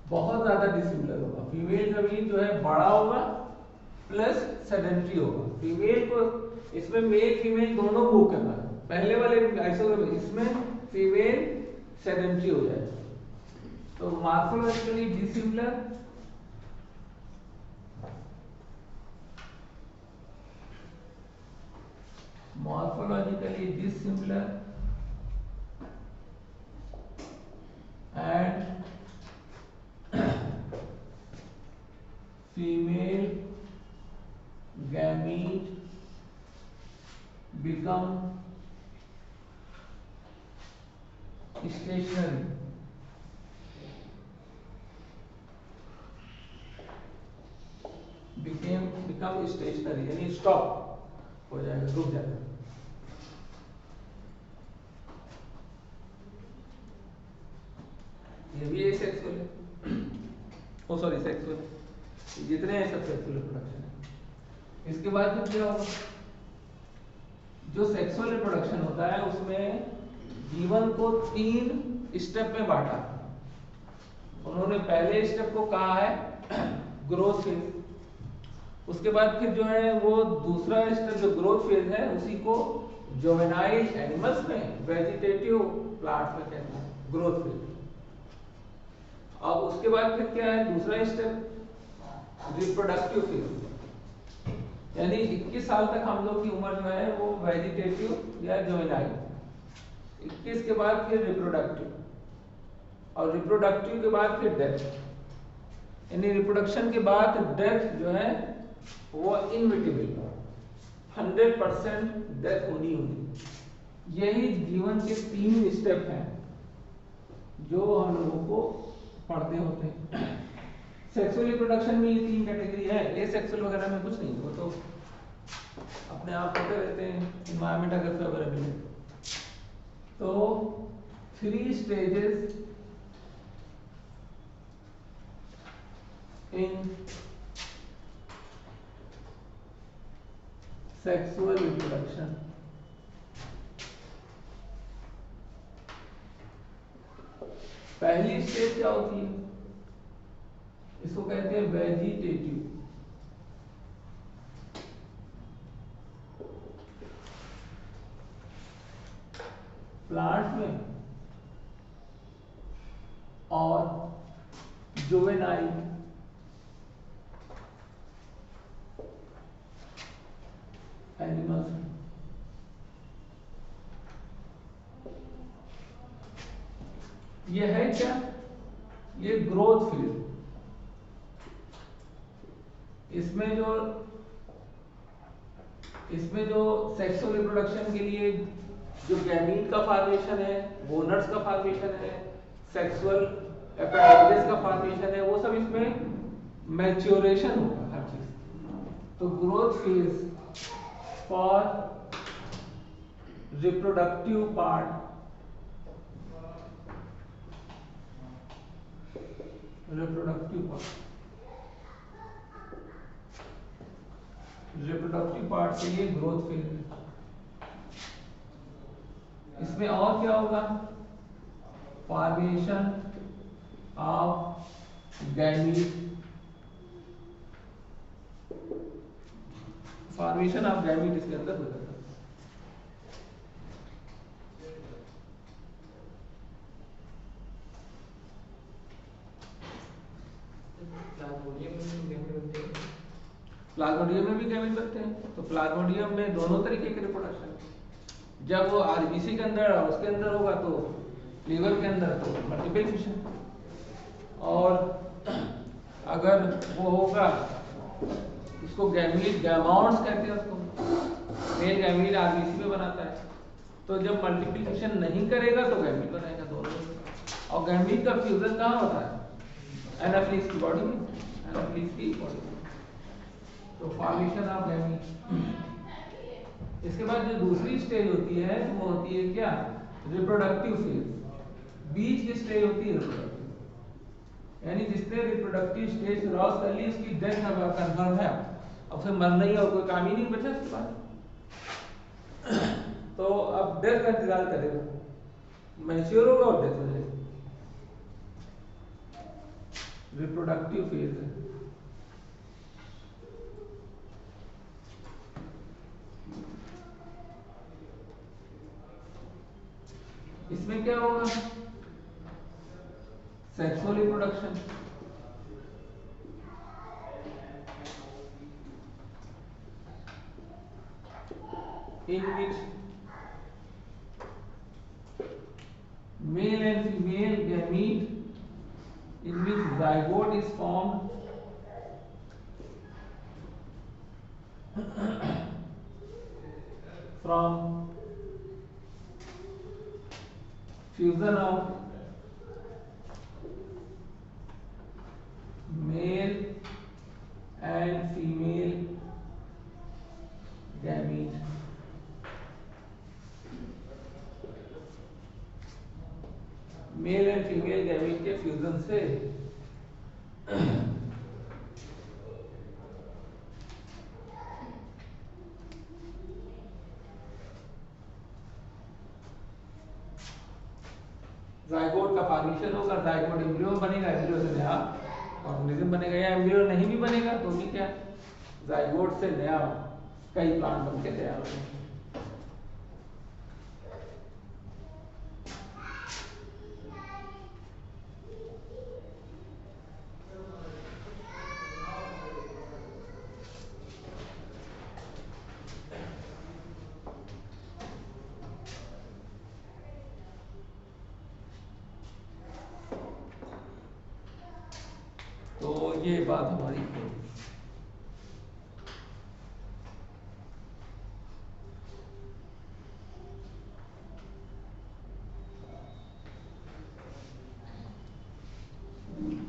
बहुत ज्यादा डिसिमिलर होगा, फीमेल गैमीट जो है बड़ा होगा प्लस सेडेंटरी होगा। फीमेल को इसमें मेल फीमेल दोनों मूव करना है, पहले वाले आइसोगैमस इसमें फीमेल सेडेंटरी हो जाए। तो morphologically dissimilar, morphologically dissimilar and female gamete become stationary। become stationary यानी स्टॉप हो जाएगा, रुक जाएगा। ये भी एक सेक्सुअल है, ओ सॉरी सेक्सुअल, जितने हैं सब सेक्सुअल रिप्रोडक्शन है। इसके बाद फिर क्या होगा? जो सेक्सुअल रिप्रोडक्शन होता है उसमें जीवन को 3 स्टेप में बांटा। उन्होंने पहले स्टेप को कहा है ग्रोथ फेज, उसके बाद फिर जो है वो दूसरा स्टेप जो ग्रोथ फेज है उसी को जुवेनाइल एनिमल्स में, वेजिटेटिव प्लांट्स में कहते हैं ग्रोथ फेज। अब उसके बाद फिर क्या है दूसरा स्टेप रिप्रोडक्टिव फेज, यानी 21 साल तक हम लोग की उम्र जो है वो वेजिटेटिव या जुवेनाइल, 21 के बाद फिर रिप्रोडक्टिव, और रिप्रोडक्टिव के बाद फिर डेथ। यानी रिप्रोडक्शन के बाद डेथ जो है वो इनविटेबल, 100% डेथ होनी होगी। यही जीवन के 3 स्टेप हैं जो हम लोगों को पढ़ते होते हैं। सेक्सुअल रिप्रोडक्शन में ये 3 कैटेगरी है, ए सेक्सुअल वगैरह में कुछ नहीं, वो तो अपने आप होते रहते हैं, एनवायरमेंट अगर फेवरेबल मिले तो। 3 स्टेजेस इन सेक्सुअल रिप्रोडक्शन। पहली स्टेज क्या होती है? इसको कहते हैं वेजिटेटिव। प्लांट में और जुवेनाइल एनिमल्स में। ये है क्या, ये ग्रोथ फेज। इसमें जो सेक्सुअल रिप्रोडक्शन के लिए जो गैमीट का फॉर्मेशन है, गोनड्स का फॉर्मेशन है, सेक्सुअल एपेंडेजेस का फॉर्मेशन है, वो सब इसमें मैच्योरेशन होगा हर चीज। तो growth phase for reproductive part, reproductive part के लिए ग्रोथ फेज है। इसमें और क्या होगा, formation of gamete, formation of gamete इसके अंदर हो जाता है। प्लाज्मोडियम में भी गैमीट बनते हैं। तो प्लाज्मोडियम में दोनों तरीके के रिप्रोडक्शन, जब वो आरबीसी के अंदर और उसके अंदर होगा तो लीवर के अंदर तो मल्टीपल फिशन, और अगर वो होगा, इसको गैमीट गैमाउंट्स कहते हैं, उसको मेल गैमीट आरबीसी में बनाता है। तो जब मल्टीप्लिकेशन नहीं करेगा तो गैमीट बनाएगा दोनों। और गैमीट का फ्यूजन कहाँ होता है, एनाफिलिस की बॉडी में, एनाफिलिस की बॉडी में। तो फॉर्मेशन ऑफ गैमीट। इसके बाद जो दूसरी स्टेज होती है वो होती है क्या, रिप्रोडक्टिव फेज। बीच की स्टेज होती है रिप्रोडक्टिव, यानी जिसने रिप्रोडक्टिव स्टेज क्रॉस कर ली उसकी डेथ अब कंफर्म है, अब फिर मरना ही और कोई काम ही नहीं बचा इसके बाद। तो अब डेथ का इंतजार करेगा, मैच्योर होगा और डेथ हो जाएगी। रिप्रोडक्टिव फेज है। इसमें क्या होगा, sexual reproduction, in which male and female gamete, in which zygote is formed from fusion of male and female gamete। Mail and female gamete के फ्यूजन से जाइगोट का फॉर्मेशन होगा, जाइगोट एम्ब्रियो बनेगा, embryo से नया ऑर्गेनिज्म बनेगा, या embryo नहीं भी बनेगा तो भी क्या, जाइगोट से नया कई प्लांट बन के तैयार होंगे। तो ये बात हमारी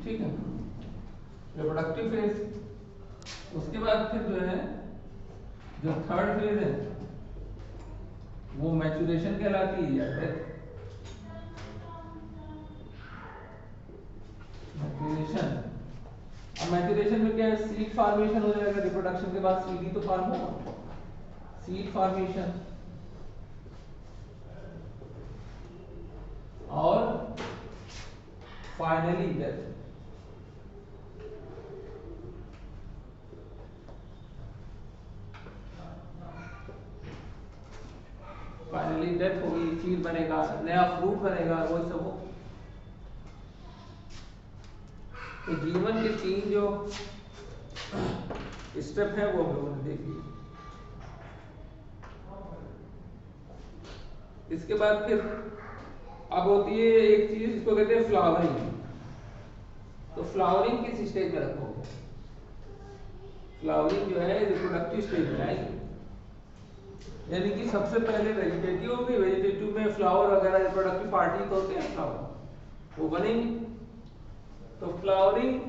ठीक है, रिप्रोडक्टिव फेज। उसके बाद फिर जो है, जो थर्ड फेज है वो मैच्योरेशन कहलाती है, या डेथ। मैच्योरेशन, अब मैच्योरेशन में क्या है, सीड फॉर्मेशन हो जाएगा, रिप्रोडक्शन के बाद सीड ही तो फॉर्म होगा, सीड फॉर्मेशन, और फाइनली डेथ। फाइनली डेथ होगी, सीड बनेगा, नया फ्रूट बनेगा, वो सब हो। तो जीवन के तीन जो स्टेप है वो हम लोगों ने देख लिए। इसके बाद फिर अब होती है एक चीज, इसको कहते हैं फ्लावरिंग। तो फ्लावरिंग किस स्टेज में रखोगे? फ्लावरिंग जो है रिप्रोडक्टिव स्टेज में आएगी, यानी कि सबसे पहले वेजिटेटिव होगी, वेजिटेटिव में फ्लावर वगैरह रिप्रोडक्टिव पार्टी तो होते हैं, फ्लावर वो बनेंगे, तो फ्लावरिंग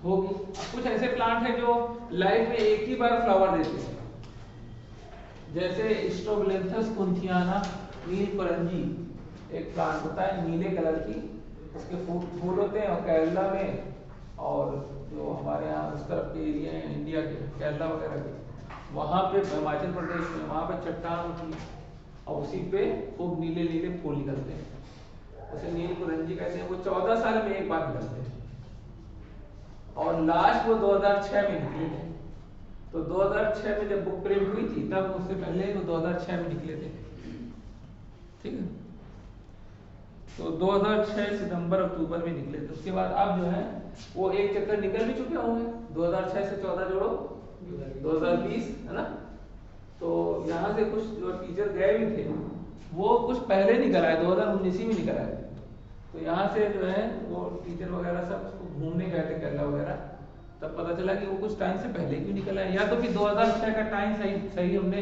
होगी। अब कुछ ऐसे प्लांट हैं जो लाइफ में एक ही बार फ्लावर देते हैं, जैसे स्ट्रोबिलेंथस कुंथियाना नीलकुरंजी, एक प्लांट होता है नीले कलर की, उसके फूल होते हैं, और केरला में और जो हमारे यहाँ उस तरफ के एरिया हैं इंडिया के, केरला वगैरह के, वहाँ पे हिमाचल प्रदेश में वहाँ पे चट्टान होती है और उसी पे खूब नीले नीले फूल निकलते हैं, उसे नीलकुरंजी कहते हैं। वो 14 साल में एक बार निकलते हैं, और लास्ट वो 2006 में निकले थे। तो 2006 में जब बुक प्रिंट हुई थी, तब उससे पहले वो 2006 में निकले थे, ठीक है। तो 2006 सितंबर अक्टूबर में निकले थे। उसके बाद अब जो है वो एक चक्कर निकल भी चुके होंगे, 2006 से 14 जोड़ो 2020, है ना। तो यहाँ से कुछ जो टीचर गए भी थे वो कुछ पहले निकल आए, 2019 ही में निकल आए। तो यहाँ से जो है वो टीचर वगैरह सब घूमने गए थे केरला वगैरह, तब पता चला कि वो कुछ टाइम से पहले क्यों निकल आए, या तो फिर 2006 का टाइम सही हमने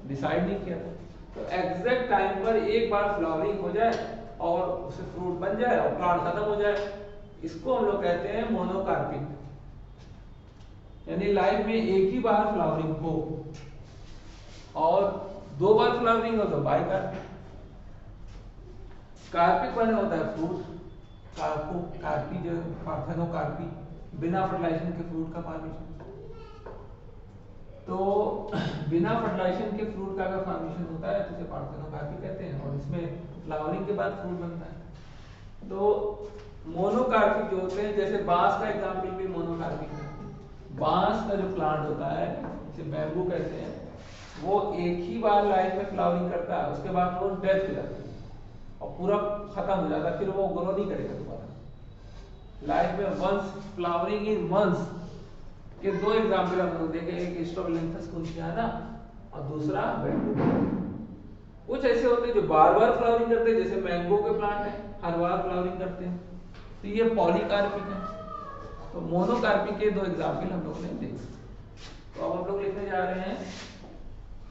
डिसाइड नहीं किया था। तो एग्जैक्ट टाइम पर एक बार फ्लावरिंग हो जाए और उसे फ्रूट बन जाए और प्लांट खत्म हो जाए, इसको हम लोग कहते हैं मोनोकार्पिक, यानी लाइफ में एक ही बार फ्लावरिंग हो, और 2 बार फ्लावरिंग हो तो बाइकार्पिक। कार्पिक बने होता है फ्रूट, कार्पी जो पार्थेनोकार्पी, बिना फर्टिलाइजेशन के फ्रूट का फॉर्मेशन। तो बिना फर्टिलाइजेशन के फ्रूट का अगर फॉर्मेशन होता है तो उसे पार्थेनोकार्पी कहते हैं, और इसमें फ्लावरिंग के बाद फ्रूट बनता है। तो मोनोकार्पिक जो होते हैं, जैसे बांस का एग्जाम्पल भी मोनोकार्पिक है। बांस का जो प्लांट होता है, जिसे बैम्बू कहते हैं, वो एक ही बार लाइफ में फ्लावरिंग करता है, उसके बाद वो डेथ हो जाती है और पूरा खत्म हो जाता है, फिर वो ग्रो नहीं करेगा दोबारा लाइफ में। वंस फ्लावरिंग इन वंस के 2 एग्जाम्पल हम लोग देखे, एक स्ट्रोबिलेंथस कुंथियाना और दूसरा बैम्बू। कुछ ऐसे होते हैं जो बार बार फ्लावरिंग करते हैं, जैसे मैंगो के प्लांट है, हर बार फ्लावरिंग करते हैं, तो ये पॉलीकार्पिक है। तो मोनोकार्पिक के 2 एग्जाम्पल हम लोग ने देखे। तो अब हम लोग लिखने जा रहे हैं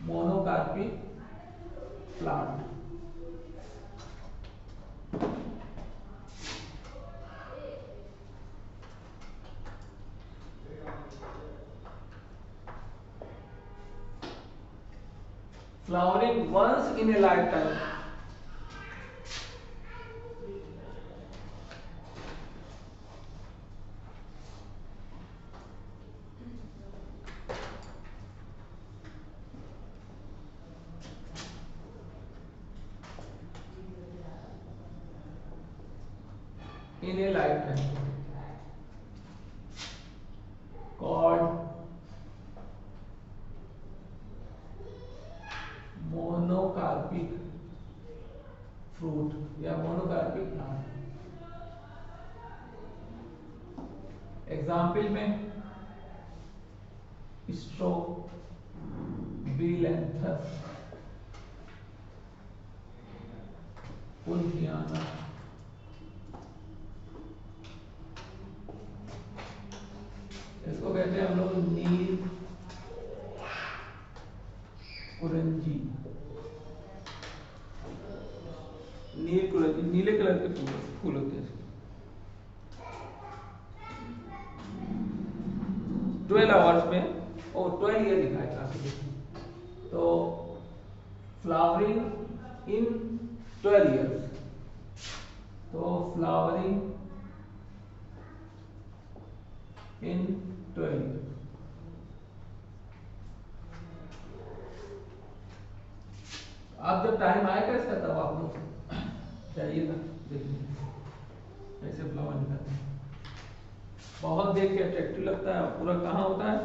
monocarpic plant. Flowering once in a lifetime. In a lifetime. Called monocarpic fruit या monocarpic plant। एग्जाम्पल में स्ट्रोबिलेंथस कुंथियाना, इसको कहते हैं हम लोग नील कुरंजी। नील कुरंजी नीले कलर के फूल होते हैं। 12 आवर्स में, और 12 ईयर लिखा है काफी। तो फ्लावरिंग इन 12 ईयर्स, तो फ्लावरिंग इन 12 ईयर्स। अब जब टाइम आएगा इसका तब आप लोग चाहिएगा देखिए ऐसे फ्लावर निकलते हैं, बहुत देख के अट्रैक्टिव लगता है। पूरा कहाँ होता है?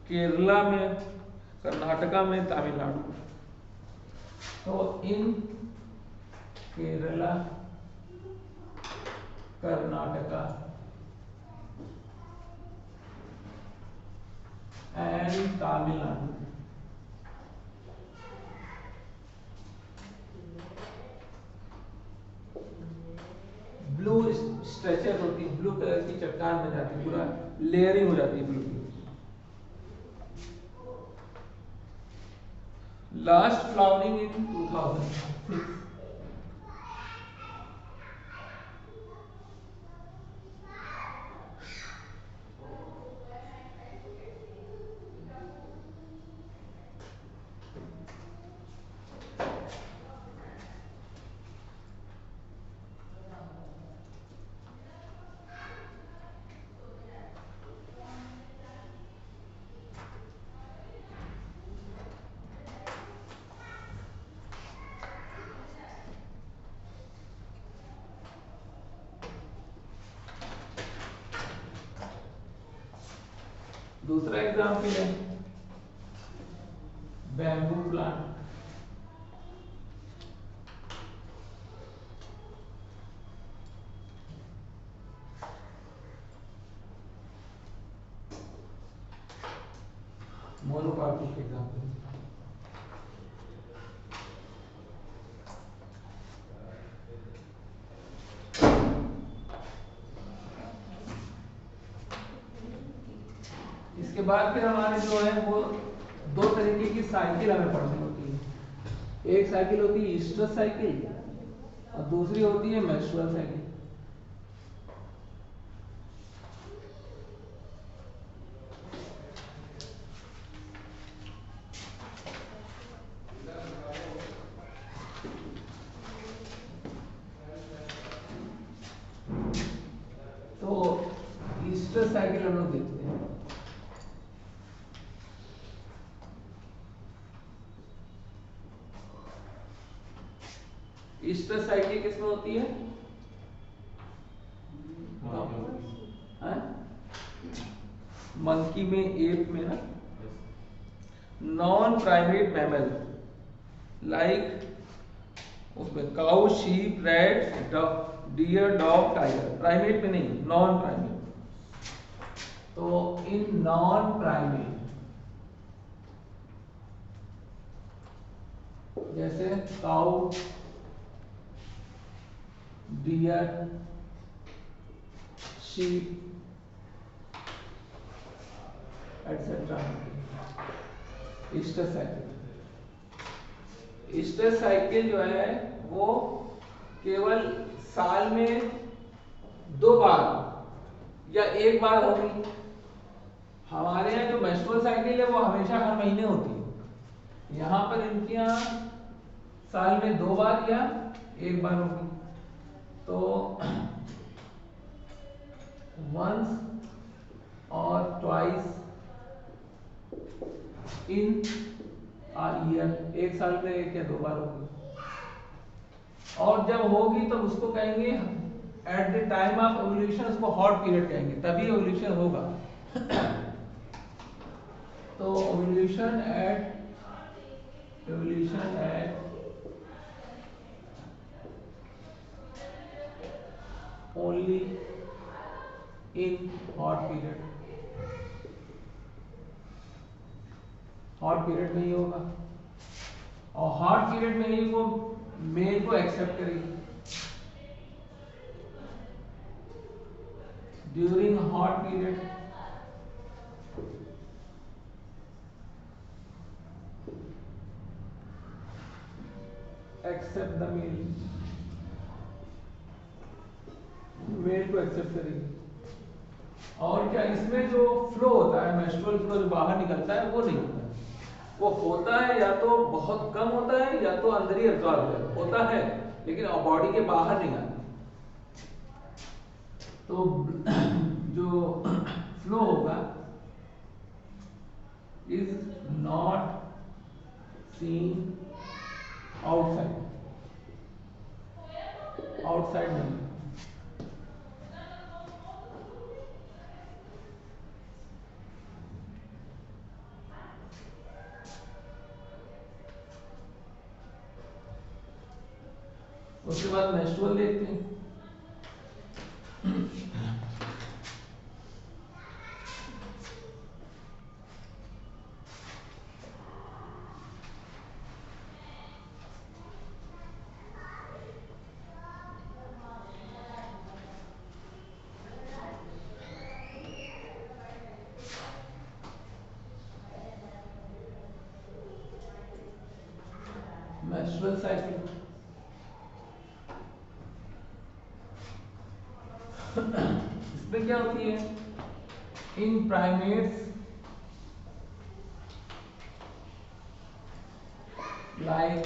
केरला में, कर्नाटका में, तमिलनाडु। तो इन केरला, कर्नाटका एंड तमिलनाडु, स्ट्रेचर होती है, ब्लू कलर की चट्टान बन जाती है, पूरा लेयरिंग हो जाती है ब्लू की। लास्ट फ्लावरिंग इन 2006। दूसरा एग्जाम्पल है बैम्बू प्लांट। Monocarpic example. इसके बाद फिर हमारे जो है वो दो तरीके की साइकिल हमें पढ़नी होती है। एक साइकिल होती है ईस्ट्रस साइकिल और दूसरी होती है मेंस्ट्रुअल साइकिल। तो ईस्ट्रस साइकिल हम लोग देखते हैं। ईस्ट्रस साइकिल किसमें होती है? मंकी में, एप में ना। नॉन प्राइमेट मैमल लाइक उसमें cow, sheep, rat, deer, dog, tiger. Primate में नहीं, नॉन प्राइमेट। तो इन नॉन प्राइमेट जैसे cow, deer, sheep etcetera. Oestrous cycle, oestrous cycle जो है वो केवल साल में 2 बार या 1 बार होगी। हमारे यहाँ जो मेंस्ट्रुअल साइकिल है वो हमेशा हर महीने होती है। यहाँ पर इनके यहाँ साल में 2 बार या 1 बार होगी। तो वंस और ट्वाइस इन ईयर, एक साल में 1 या 2 बार होगी। और जब होगी तो उसको कहेंगे at the time of evolution, उसको हॉट पीरियड कहेंगे, तभी एवोल्यूशन होगा। तो evolution at only in hot period, hot period में ही होगा। और हॉट पीरियड में ही वो मेल को एक्सेप्ट करेगी। During hot period accept the male, male को एक्सेप्ट करेगी। और क्या इसमें जो फ्लो होता है, मेंस्ट्रुअल फ्लो जो बाहर निकलता है वो नहीं होता है। वो होता है या तो बहुत कम होता है या तो अंदर ही एब्जॉर्ब होता है, लेकिन बॉडी के बाहर नहीं आता। तो जो फ्लो होगा is not seen outside, outside नहीं। उसके बाद मेंस्ट्रुअल देखते हैं। Menstrual cycle. इसमें क्या होती है, in primates like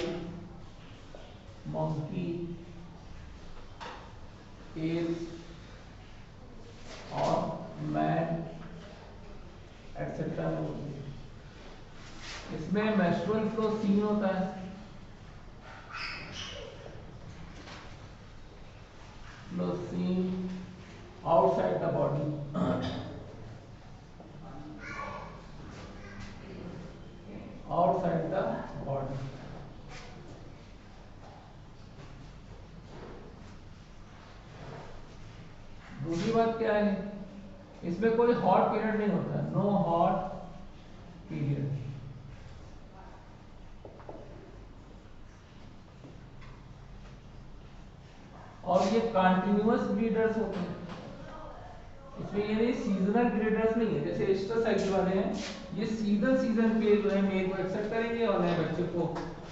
monkey, apes और man एक्सेट्रा में होती है। इसमें मेंस्ट्रुअल फ्लो सीन होता है, flow seen outside the body, outside the body. दूसरी बात क्या है, इसमें कोई हॉट पीरियड नहीं होता, नो हॉट पीरियड। और ये कंटिन्यूअस ब्रीडर्स होते हैं, इसमें ये नहीं सीजनल ब्रीडर्स नहीं है, जैसे एस्टर साइकिल वाले हैं, ये सीजन पे जो है मेल को एक्सेप्ट करेंगे और नए बच्चे को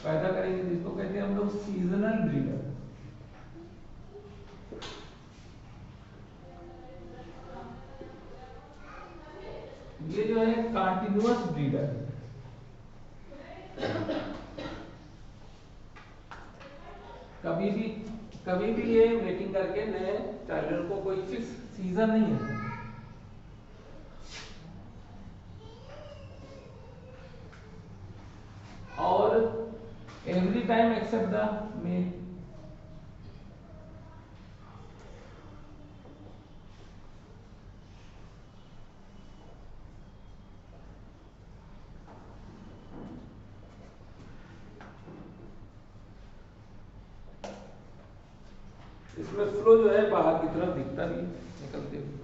पैदा करेंगे, जिसको कहते हैं हम लोग सीजनल ब्रीडर। ये जो है कंटिन्यूअस ब्रीडर, कभी भी ये वेटिंग करके नए चाइल्ड को कोई फिक्स सीजन नहीं है। और every time accept the male. इसमें फ्लो जो है बाहर की तरफ दिखता भी निकलते हुए।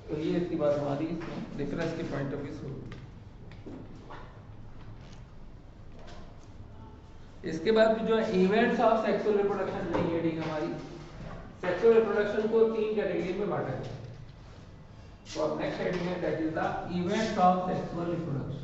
तो ये इसकी बात हमारी डिफरेंस के पॉइंट ऑफ व्यू से होगी। इसके बाद जो इवेंट्स ऑफ सेक्सुअल रिप्रोडक्शन नहीं हेडिंग हमारी सेक्सुअल रिप्रोडक्शन को 3 कैटेगरी में बांटा है। तो अब नेक्स्ट हेडिंग है that is the events of sexual reproduction.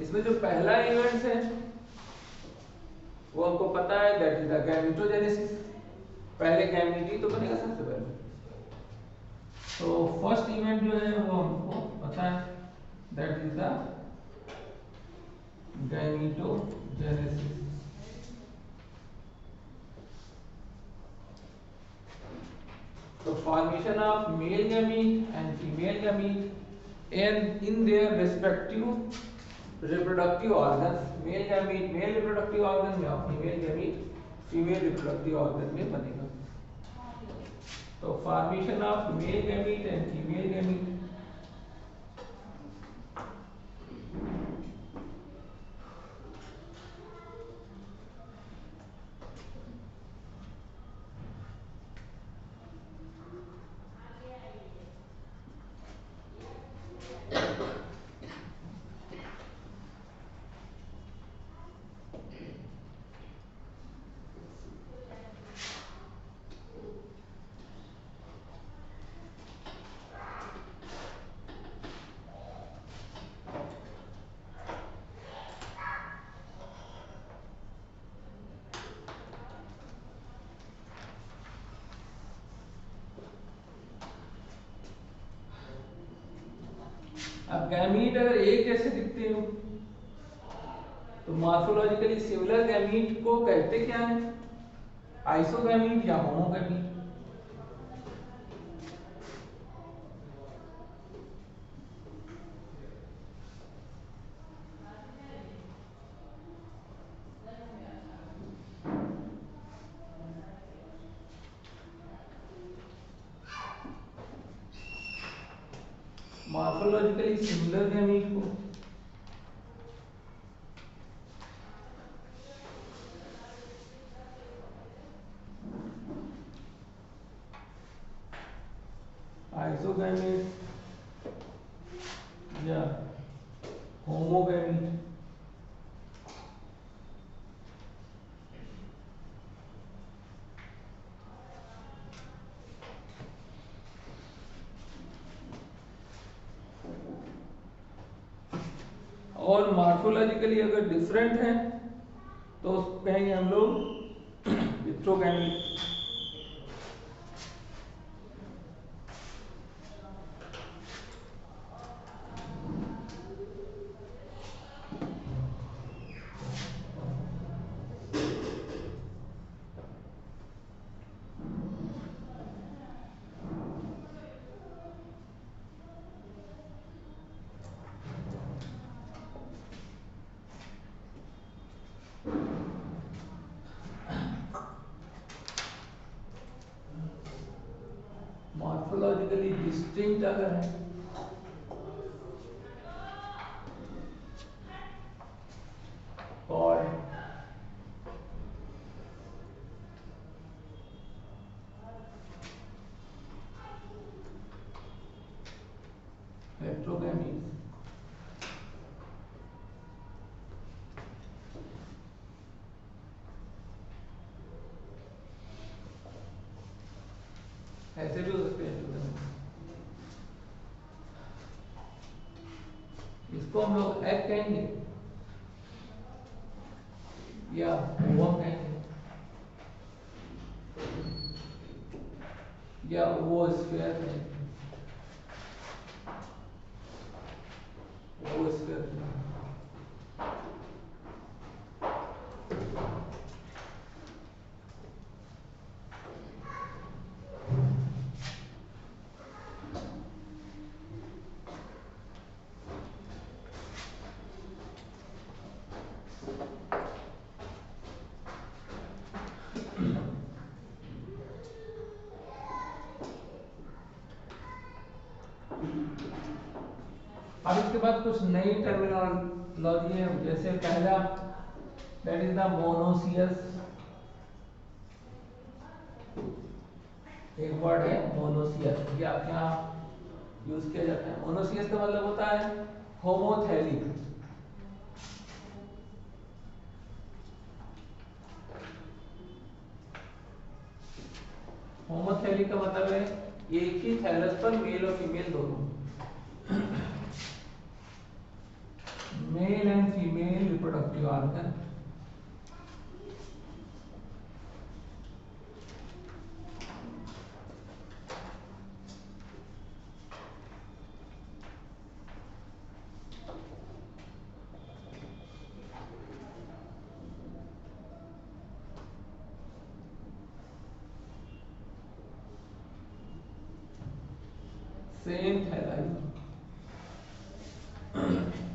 इसमें जो पहला इवेंट है वो हमको पता है दैट इज द गैमेटोजेनेसिस। पहले गैमेटी तो बनेगा सबसे पहले। तो फर्स्ट इवेंट जो है वो हमको पता है दैट इज द गैमेटोजेनेसिस। तो formation of male gamete and female gamete and in their respective reproductive organs, male gamete male reproductive organ में और female gamete female reproductive organ में बनेगा। तो formation of male gamete and female gamete अब gamete अगर एक जैसे दिखते हो तो मॉर्फोलॉजिकली सिमिलर गैमीट को कहते क्या है? आइसोगैमीट या होमोगैमीट। मॉर्फोलॉजिकली सिमिलर गैमीट को आइसोगैमीट या होमोगैमीट। और मॉर्फोलॉजिकली अगर डिफरेंट है तो उसको कहेंगे हम लोग हेट्रोगैमीट। मॉर्फोलॉजिकली डिस्टिंक्ट अगर है और हेट्रोगैमीट। ऐसे भी हो सकते हैं हेट्रोगैमीट। इसको हम लोग एग कहेंगे या ओवम कहेंगे या ओवोस्फीयर कहेंगे। ओवोस्फीयर अब इसके बाद कुछ नई टर्मिनोलॉजी है। जैसे पहला दैट इज द मोनोसियस। एक वर्ड है मोनोसियस, ये आपके यहाँ यूज किया जाता है। मोनोसियस का मतलब होता है होमोथैलिक। होमोथैलिक का मतलब है एक ही थैलस पर मेल और फीमेल दोनों, male and female reproductive organ. Same thalloid,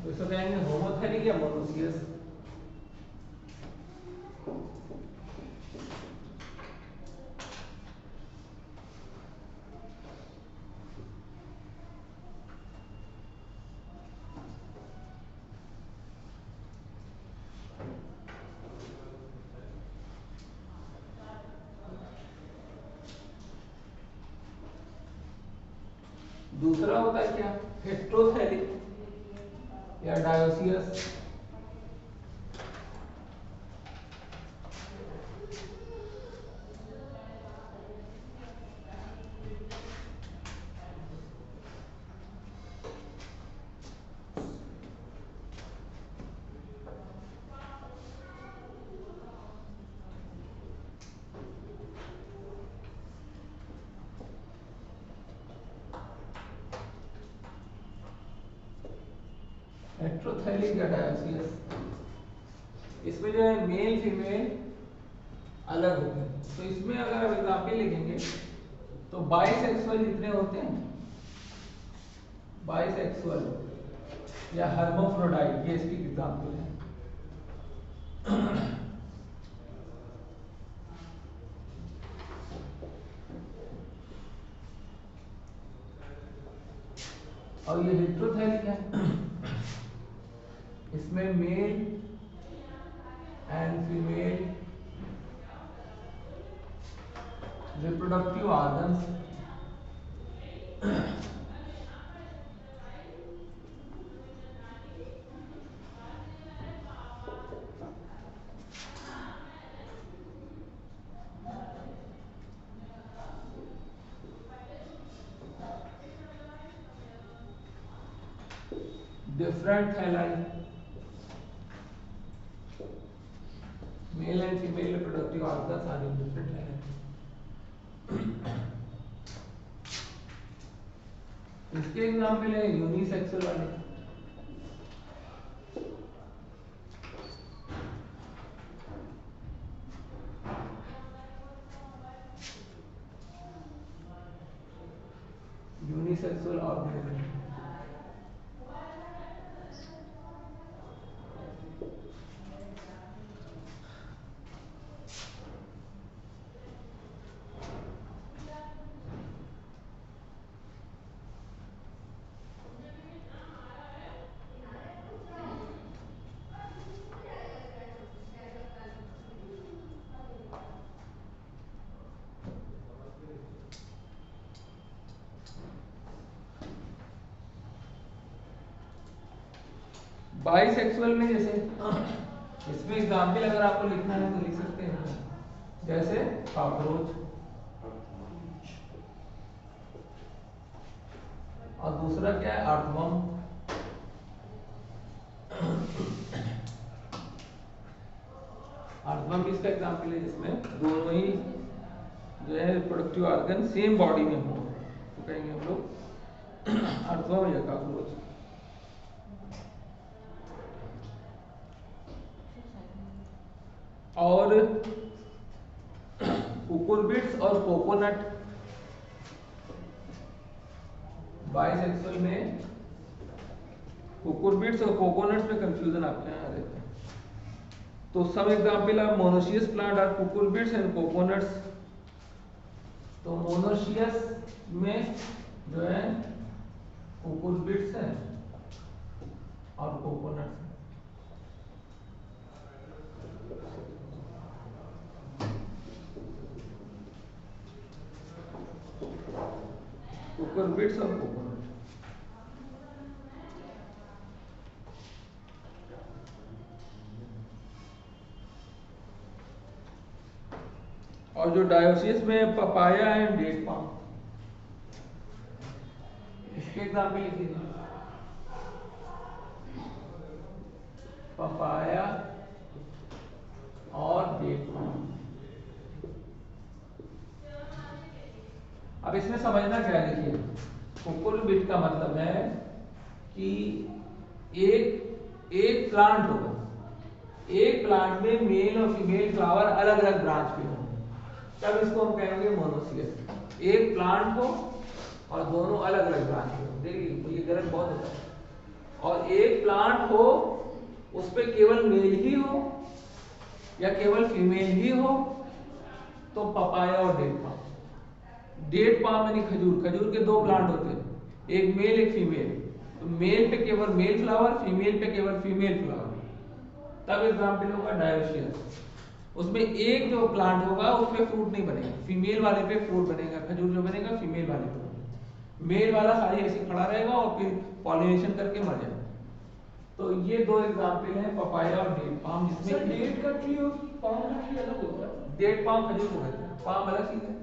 तो इसको कहेंगे होमोथैलिक या मोनोसियस। दूसरा होता है क्या, हेट्रोथैलिक या डायोसियस। हेटेरोथैलिक या डायोसियस, इसमें जो है मेल फीमेल अलग होते हैं। तो इसमें अगर आप एग्जाम्पल लिखेंगे तो बाइसेक्सुअल जितने होते हैं, बाइसेक्सुअल या हर्माफ्रोडाइट, ये इसकी एग्जाम्पल है। और ये हेटेरोथैलिक है, इसमें mail and female reproductive organs different thalli, male and female reproductive organs are in different thalli. इसके एग्जाम्पल है यूनिसेक्सुअल वाले, यूनिसेक्सुअल ऑर्गेनिज्म। बाइसेक्सुअल में जैसे इसमें एग्जाम्पल अगर आपको लिखना है तो लिख सकते हैं, जैसे कॉकरोच, और दूसरा क्या है अर्थवर्म, अर्थवर्म भी इसका एग्जाम्पल है जिसमें दोनों ही जो है रिप्रोडक्टिव ऑर्गन सेम बॉडी में हो, तो कहेंगे हम लोग अर्थवर्म या कॉकरोच। और कुकुरबिट्स और कोकोनट, बाइसेक्सुअल में कुकुरबिट्स और कोकोनट्स में कंफ्यूजन आपके यहाँ रहता है। तो सब example of monoecious plant are cucurbits and coconuts. तो मोनोशियस में जो है कुकुरबिट्स है और कोकोनट्स है। कुकुरबिट्स और कोकोनट। और जो डायोसियस में पपाया एंड डेट पाम, इसके एग्जाम्पल लिखिए, पपाया और डेट पाम। अब इसमें समझना क्या है, देखिए कुकुरबिट का मतलब है कि एक प्लांट होगा, एक प्लांट में मेल और फीमेल फ्लावर अलग अलग ब्रांच पे होंगे, तब इसको हम कहेंगे मोनोसियस। एक प्लांट हो और दोनों अलग अलग ब्रांच पे हो, देखिए ये गलत बहुत होता है। और एक प्लांट हो उस पे केवल मेल ही हो या केवल फीमेल ही हो, तो पपाया और डेट पाम। डेट पाम यानी खजूर, खजूर के दो प्लांट होते हैं, एक मेल एक फीमेल, तो मेल पे केवल मेल फ्लावर, फीमेल पे केवल फीमेल फ्लावर, तब एग्जाम्पल होगा डायोसियस। उसमें एक जो प्लांट होगा उस पे फ्रूट नहीं बनेगा, फीमेल वाले पे फ्रूट बनेगा, खजूर जो बनेगा फीमेल वाले पे बनेगा, मेल वाला खाली ऐसे खड़ा रहेगा और फिर पॉलिनेशन करके मर जाएगा। तो ये दो एग्जाम्पल हैं पपाया और डेट पाम, जिसमें डेट का ट्री और पाम का ट्री अलग होता है। डेट पाम खजूर को कहते हैं, पाम अलग चीज है,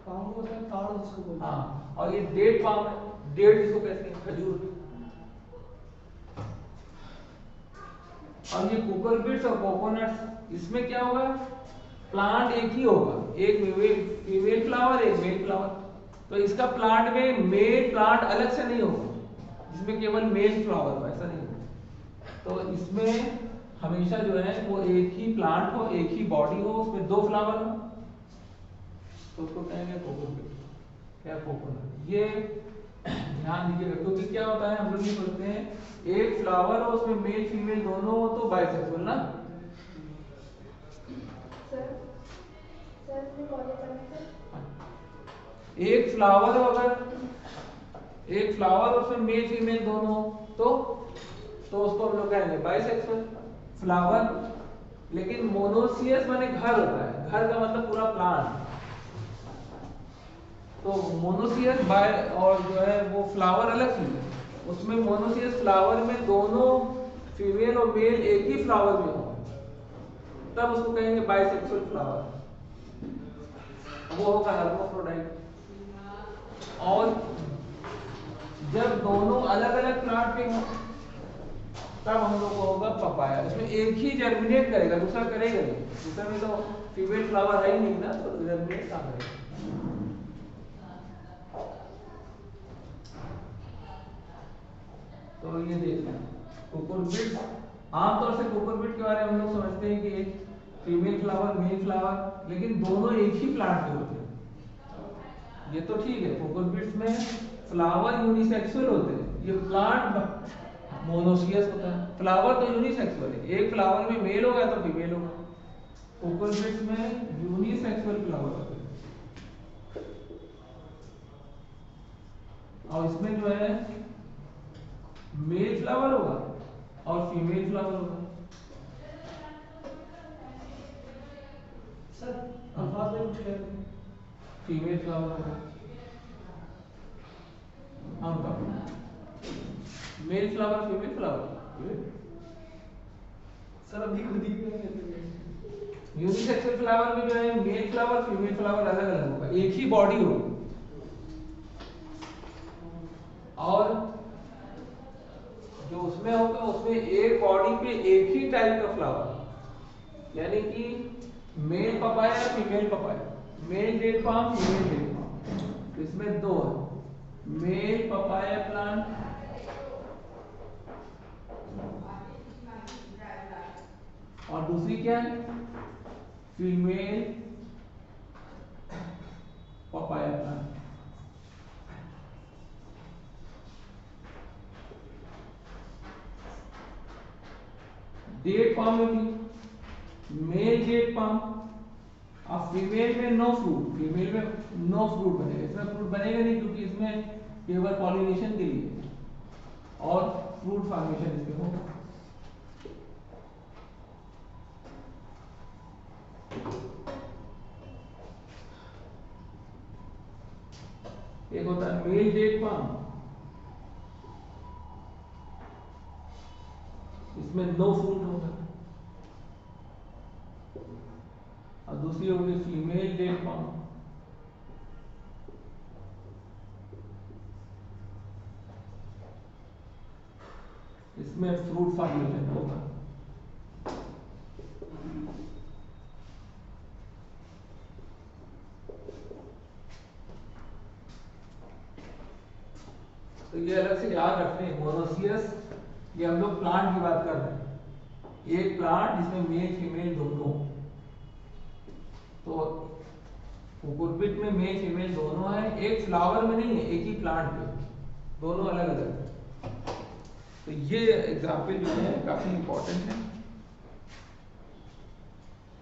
पाम होता है ताड़ जिसको बोलते हैं। हाँ, और ये डेट पाम है, डेट जिसको कहते हैं खजूर। और ये कुकुरबिट्स और कोकोनट्स, इसमें क्या होगा, प्लांट एक ही होगा, एक फीमेल फ्लावर एक मेल फ्लावर, तो इसका प्लांट में मेल प्लांट अलग से नहीं होगा जिसमें केवल मेल फ्लावर हो, ऐसा नहीं होगा। तो इसमें हमेशा जो है वो एक ही प्लांट हो, एक ही बॉडी हो, उसमें दो फ्लावर हो, तो उसको कहेंगे कोकोपिट। क्या कोकोनट। ये ध्यान दीजिएगा, क्योंकि क्या होता है हम लोग ये सोचते हैं एक फ्लावर हो उसमें मेल फीमेल दोनों हो तो बाइसेक्सुअल ना। एक फ्लावर हो, अगर एक फ्लावर उसमें मेल फीमेल दोनों हो तो उसको हम लोग कहेंगे बाइसेक्सुअल फ्लावर। लेकिन मोनोसियस माने घर होता है, घर का मतलब पूरा प्लांट। तो मोनोसियस बाय और जो है वो फ्लावर अलग चीज है। उसमें मोनोसियस फ्लावर में दोनों फीमेल और मेल एक ही फ्लावर में हो, तब उसको कहेंगे बाइसेक्सुअल फ्लावर, वो होगा हर्माफ्रोडाइट। और जब दोनों अलग अलग प्लांट पे हो तब हम लोग को होगा पपाया। उसमें एक ही जर्मिनेट करेगा, दूसरा करेगा नहीं। दूसरा में तो फीमेल फ्लावर है ही नहीं ना, तो जर्मिनेट कहाँ करेगा। तो ये देखना कोकोरबिट, आमतौर से कोकोरबिट के बारे में हम लोग समझते हैं कि एक फीमेल फ्लावर मेल फ्लावर, लेकिन दोनों एक ही प्लांट पे होते हैं। ये तो ठीक है, कोकोरबिट्स में फ्लावर यूनिसेक्सुअल होते हैं, ये प्लांट मोनोसियस होता है। फ्लावर तो यूनिसेक्सुअल है, एक फ्लावर में मेल होगा तो फीमेल होगा। कोकोरबिट्स में यूनिसेक्सुअल फ्लावर होते हैं, और इसमें जो है मेल फ्लावर होगा और फीमेल फ्लावर होगा। सर अल्फाज में कुछ कह रहे हैं। फीमेल फ्लावर होगा, हाँ male flower female flower. Sir अभी खुद ही कहते हैं यूनिसेक्सुअल फ्लावर में जो है मेल फ्लावर फीमेल फ्लावर अलग अलग होगा, एक ही बॉडी होगी। और जो उसमें होगा उसमें एक बॉडी पे एक ही टाइप का फ्लावर, यानी कि male papaya female papaya, male date palm female date palm. तो इसमें दो है, मेल पपाया प्लांट और दूसरी क्या है female papaya plant. Date palm में भी मेल डेट पाम, अब फीमेल में नो फ्रूट, फीमेल में नो फ्रूट बनेगा, इसमें फ्रूट बनेगा नहीं क्योंकि इसमें केवल पॉलिनेशन के लिए और फ्रूट फॉर्मेशन इसमें होगा। एक होता है मेल डेट पाम, इसमें नो फ्रूट होगा, और दूसरी होगी फीमेल डेट पाम, इसमें फ्रूट फॉर्मेशन होगा। तो ये अलग से याद रखते हैं, मोनोसियस ये हम लोग प्लांट की बात कर रहे हैं, एक प्लांट जिसमें मेल फीमेल दोनों। तो कुकुरबिट में मेल फीमेल दोनों है, एक फ्लावर में नहीं है, एक ही प्लांट पे, दोनों अलग अलग है। तो ये एग्जाम्पल जो है काफी इंपॉर्टेंट है।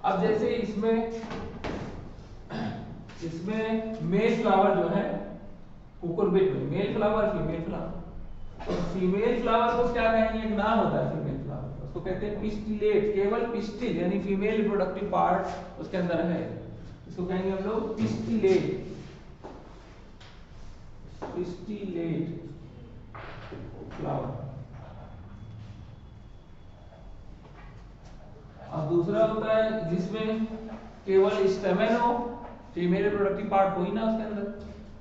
अब जैसे इसमें मेल फ्लावर जो है कुकुरबिट में मेल फ्लावर फीमेल फ्लावर, तो फीमेल फ्लावर को क्या कहेंगे, एक नाम होता है फीमेल फ्लावर, उसको कहते हैं पिस्टिलेट, केवल पिस्टिल यानी फीमेल रिप्रोडक्टिव पार्ट उसके अंदर है, इसको कहेंगे हम लोग पिस्टिलेट, पिस्टिलेट फ्लावर। और दूसरा होता है जिसमें केवल स्टेमेन हो, फीमेल रिप्रोडक्टिव पार्ट हो ही ना उसके अंदर,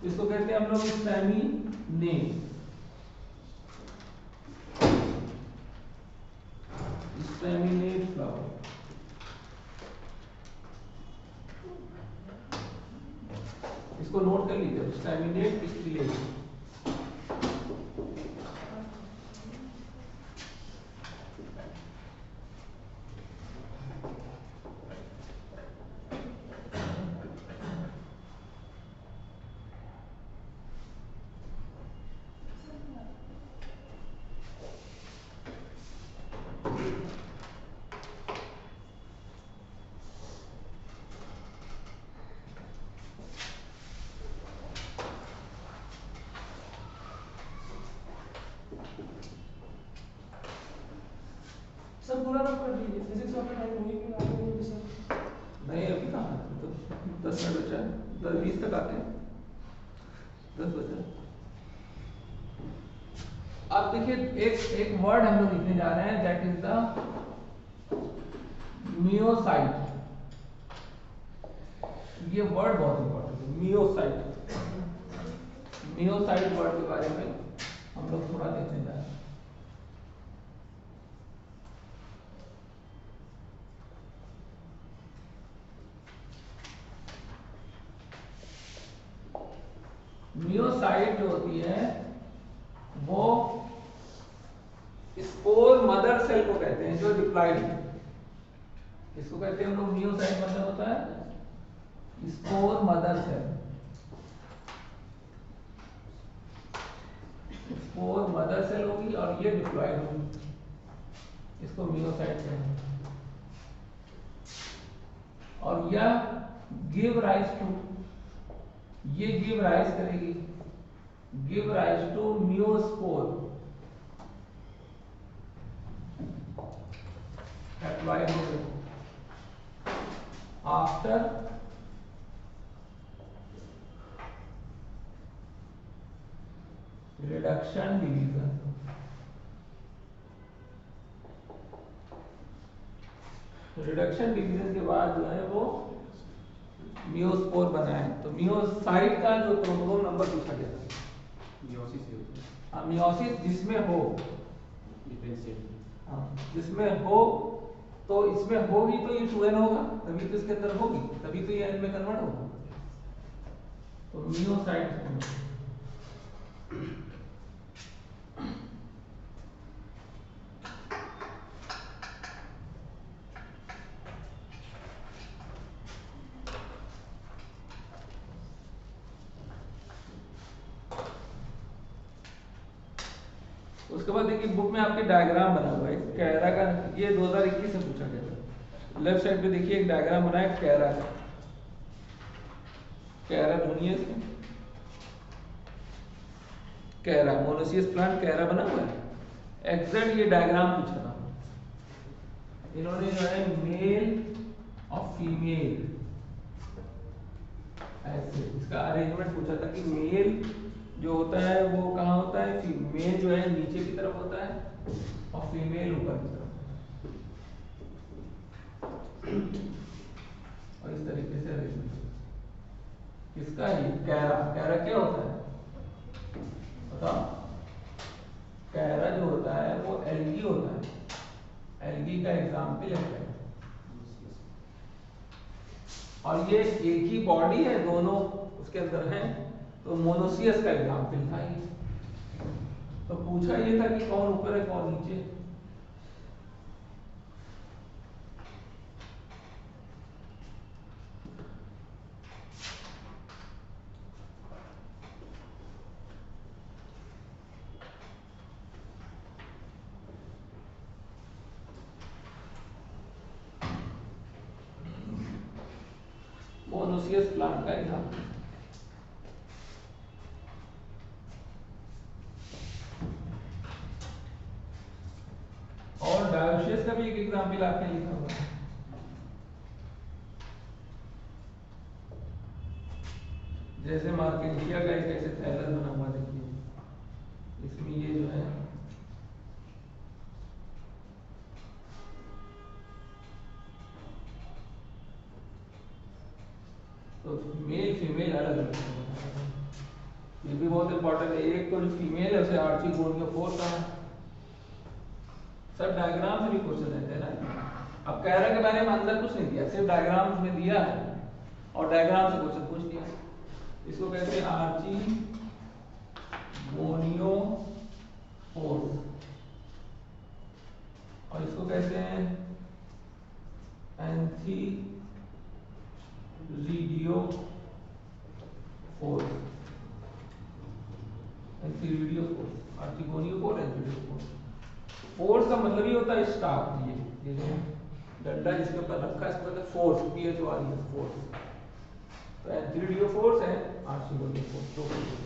इसको कहते हैं हम लोग स्टेमिनेट, स्टेमिनेट फ्लावर। इसको नोट कर लीजिए, स्टेमिनेट पिस्टिलेट। सर पूरा रफ कर दीजिए, फिजिक्स वाला टाइम हो ही नहीं रहा है सर। नहीं अभी कहाँ है? तो 10 मिनट बचा है, 10-20 तक आते हैं, 10 बचा है। अब देखिए एक एक वर्ड हम लोग लिखने जा रहे हैं, दैट इज द मियोसाइट। ये वर्ड बहुत इंपॉर्टेंट है, मियोसाइट। मियोसाइट वर्ड के बारे में हम लोग थोड़ा देखने जा रहे हैं। मियोसाइट जो होती है वो स्पोर मदर सेल को कहते हैं, जो डिप्लॉयड है। इसको कहते हैं हम लोग मियोसाइट, मतलब होता है spore mother cell. Spore mother cell होगी और ये डिप्लॉयड होगी, इसको मियोसाइट कहते हैं। और यह गिव राइज टू, ये गिव राइज करेगी, give rise to meiospore applied after reduction division। Reduction division के बाद जो है वो मियोस्पोर बना है। तो मियोसाइट का जो क्रोमोसोम नंबर पूछा गया था, मियोसिस जिसमें हो, जिसमें हो, तो इसमें होगी तो ये 2n होगा, तभी तो इसके अंदर होगी, तभी तो ये n में कन्वर्ट होगा। तो मियोसाइट उसके बाद देखिए बुक में आपके डायग्राम बना हुआ है कैरा का, ये 2021 में पूछा गया था। लेफ्ट साइड पे देखिए एक डायग्राम बना है कैरा का, कैरा ढूंढिए इसमें, कैरा मोनोसियस प्लांट कैरा बना हुआ है। एग्जैक्ट ये डायग्राम पूछा था इन्होंने, जो है मेल और फीमेल ऐसे इसका अरेंजमेंट पूछा था कि मेल जो होता है वो कहाँ होता है, मेल जो है नीचे की तरफ होता है और फीमेल ऊपर की तरफ। और इस तरीके से अरेंजमेंट किसका, ये कैरा। कैरा क्या होता है बताओ? कैरा जो होता है वो एल्गी होता है, एल्गी का एग्जाम्पल है। और ये एक ही बॉडी है, दोनों उसके अंदर है, तो मोनोसियस का एग्जाम्पल था ये। तो पूछा ये था कि कौन ऊपर है कौन नीचे। मोनोसियस प्लांट का एग्जाम्पल। और डायोसियस का भी एक एग्जाम्पल आपने लिखा हुआ है। जैसे मार्केटिया का एक ऐसे थैलर बना हुआ देखिए, इसमें ये जो है तो मेल फीमेल अलग अलग, ये भी बहुत इंपॉर्टेंट है। एक तो जो फीमेल है उसे आर्चिगोनियोफोर का है। सब डायग्राम से भी क्वेश्चन रहते हैं ना। अब कैरा के बारे में अंदर कुछ नहीं दिया, सिर्फ डायग्राम में दिया है और डायग्राम से क्वेश्चन पूछ दिया। इसको कहते हैं आर्चिगोनियोफोर और इसको कहते हैं एंथीरिडियोफोर। एंथीरिडियोफोर, आर्चिगोनियोफोर, एंथीरिडियोफोर। फोर्स का मतलब ही होता है स्टाफ। ये जो डंडा जिसके ऊपर रखा है इसको कहते हैं फोर्स, PHORS, फोर्स। तो एंथीरिडियोफोर्स है, आर्चिगोनियोफोर।